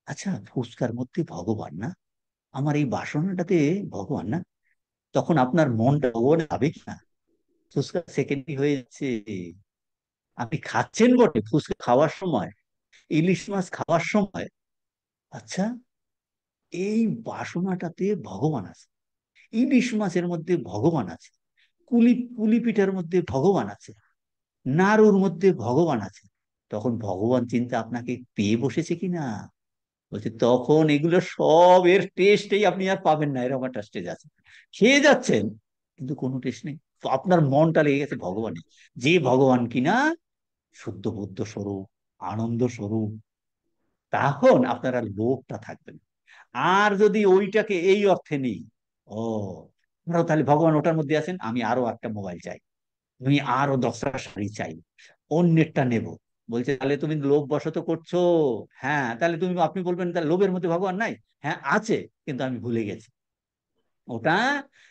আচ্ছা, ফুচকার মধ্যে ভগবান না, আমার এই বাসনাটাতে ভগবান না, তখন আপনার মনটা ভগবানে যাবে কিনা? ফুচকা সেকেন্ডই হয়ে যাচ্ছে। আপনি খাচ্ছেন বটে ফুচকা খাওয়ার সময়, ইলিশ মাছ খাওয়ার সময়, আচ্ছা, এই বাসনাটাতে ভগবান আছে, ইলিশ মাছের মধ্যে ভগবান আছে, কুলি পিঠার মধ্যে ভগবান আছে, নাড়ুর মধ্যে ভগবান আছে। তখন ভগবান চিন্তা আপনাকে পেয়ে বসেছে কিনা? বলছে তখন এগুলো সব, এর টেস্টেই আপনি আর পাবেন না, এরকম একটা স্টেজ আছে। খেয়ে যাচ্ছেন কিন্তু কোনো টেস্ট নেই, তো আপনার মনটা লেগে গেছে ভগবানে, যে ভগবান কিনা শুদ্ধ বুদ্ধ স্বরূপ, আনন্দ স্বরূপ। তখন আপনার আর লোভটা থাকবে না। আর যদি ওইটাকে এই অর্থে নেই, ও, ধরো তাহলে ভগবান ওটার মধ্যে আছেন, আমি আরো একটা মোবাইল চাই, আমি আরো 10টা শাড়ি চাই, অন্যেরটা নেব। বলছে তাহলে তুমি লোভ বশত করছো। হ্যাঁ, তাহলে তুমি, আপনি বলবেন তাহলে লোভের মধ্যে ভগবান নাই? হ্যাঁ আছে, কিন্তু আমি ভুলে গেছি। ওটা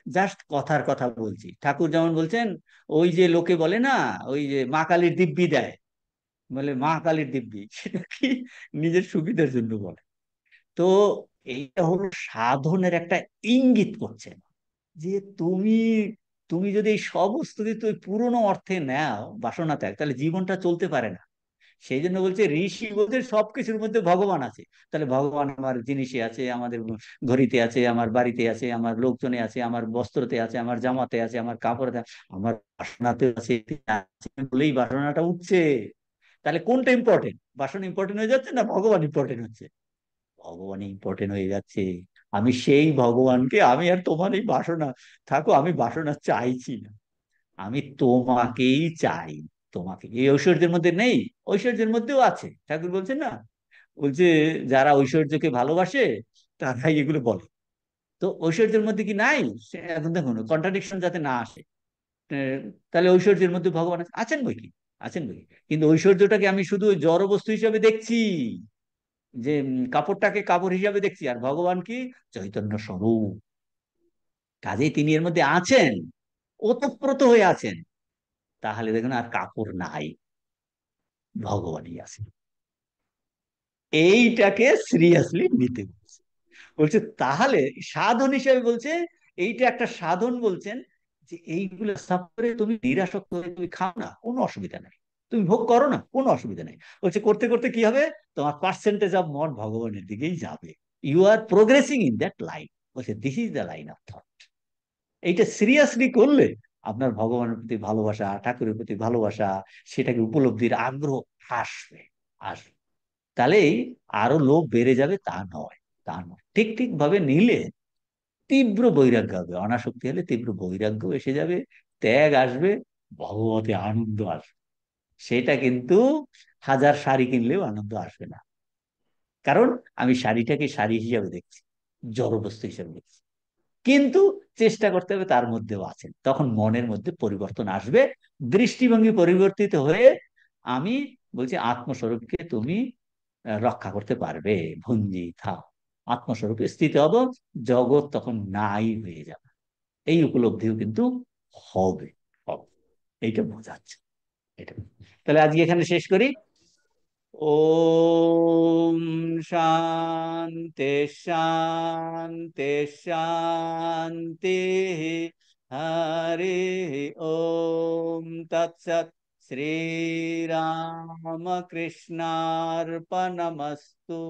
জাস্ট কথার কথা বলছি। ঠাকুর যেমন বলছেন, ওই যে লোকে বলে না, ওই যে মা কালীর দিব্যি দেয়, বলে মা কালীর দিব্যি, সেটা কি নিজের সুবিধার জন্য বলে। তো এইটা হলো সাধনের একটা ইঙ্গিত করছে, যে তুমি তুমি যদি এই সমস্ত কিছু ওই পুরোনো অর্থে নাও, বাসনা ত্যাগ, তাহলে জীবনটা চলতে পারে না। সেই জন্য বলছে ঋষি বলতে সবকিছুর মধ্যে ভগবান আছে। তাহলে ভগবান আমার জিনিসে আছে, আমাদের ঘড়িতে আছে, আমার বাড়িতে আছে, আমার লোকজনে আছে, আমার বস্ত্রতে আছে, আমার জামাতে আছে, আমার কাপড়ে আছে, আমার বাসনাতে আছে, বলেই বাসনাটা উঠছে। তাহলে কোনটা ইম্পর্টেন্ট? বাসনা ইম্পর্টেন্ট হয়ে যাচ্ছে না ভগবান ইম্পর্টেন্ট হচ্ছে? ভগবান ইম্পর্টেন্ট হয়ে যাচ্ছে। আমি সেই ভগবানকে, আমি আর তোমার এই বাসনা, থাকো, আমি বাসনা চাইছি না, আমি তোমাকেই চাই। তোমাকে এই ঐশ্বর্যের মধ্যে নেই, ঐশ্বর্যের মধ্যেও আছে। ঠাকুর বলছেন না, বলছে যারা ঐশ্বর্যকে ভালোবাসে তারাই এগুলো বলে। তো ঐশ্বর্যের মধ্যে কি নাই? এখন দেখুন কন্ট্রাডিকশন যাতে না আসে। আহ, তাহলে ঐশ্বর্যের মধ্যে ভগবান আছেন বই কি, আছেন বই কি। কিন্তু ঐশ্বর্যটাকে আমি শুধু ওই জড় বস্তু হিসাবে দেখছি, যে কাপড়টাকে কাপড় হিসাবে দেখছি, আর ভগবান কি চৈতন্য স্বরূপ। কাজেই তিনি এর মধ্যে আছেন, ওতপ্রোত হয়ে আছেন। তাহলে দেখুন আর কাপড় নাই, ভগবানই আছে। এইটাকে সিরিয়াসলি নিতে বলছে। বলছে তাহলে সাধন হিসেবে বলছে, এইটা একটা সাধন বলছেন, যে এইগুলো সাফ করে তুমি নিরাসক্ত হয়ে তুমি খাও না, কোনো অসুবিধা নাই। তুমি ভোগ করো না, কোনো অসুবিধা নেই। বলছে করতে করতে কি হবে, তোমার পার্সেন্টেজ অফ মন ভগবানের দিকেই যাবে। You are progressing in that line. বলছে this is the line of thought. এইটা সিরিয়াসলি করলে আপনার ভগবানের প্রতি ভালোবাসা, ঠাকুরের প্রতি ভালোবাসা, সেটাকে উপলব্ধির আগ্রহ আসবে, আসবে। তাহলেই আরো লোভ বেড়ে যাবে তা নয়, তা নয়। ঠিক ঠিক ভাবে নিলে তীব্র বৈরাগ্য হবে, অনাসক্তি হলে তীব্র বৈরাগ্য এসে যাবে, ত্যাগ আসবে, ভগবতে আনন্দ আসবে। সেটা কিন্তু হাজার শাড়ি কিনলেও আনন্দ আসবে না। কারণ আমি শাড়িটাকে শাড়ি হিসাবে দেখছি, জড়বস্তু হিসাবে দেখছি। কিন্তু চেষ্টা করতে হবে তার মধ্যেও আছে, তখন মনের মধ্যে পরিবর্তন আসবে, দৃষ্টিভঙ্গি পরিবর্তিত হয়ে আমি বলছি আত্মস্বরূপকে তুমি রক্ষা করতে পারবে। ভুঞ্জি থাও, আত্মস্বরূপে স্থিত হব, জগৎ তখন নাই হয়ে যাবে। এই উপলব্ধিও কিন্তু হবে, হবে। এইটা বোঝাচ্ছে, এটা। তাহলে আজকে এখানে শেষ করি। ওম শান্তি শান্তি শান্তি। হরি ওম তৎসৎ। শ্রীরামকৃষ্ণার্পণমস্তু।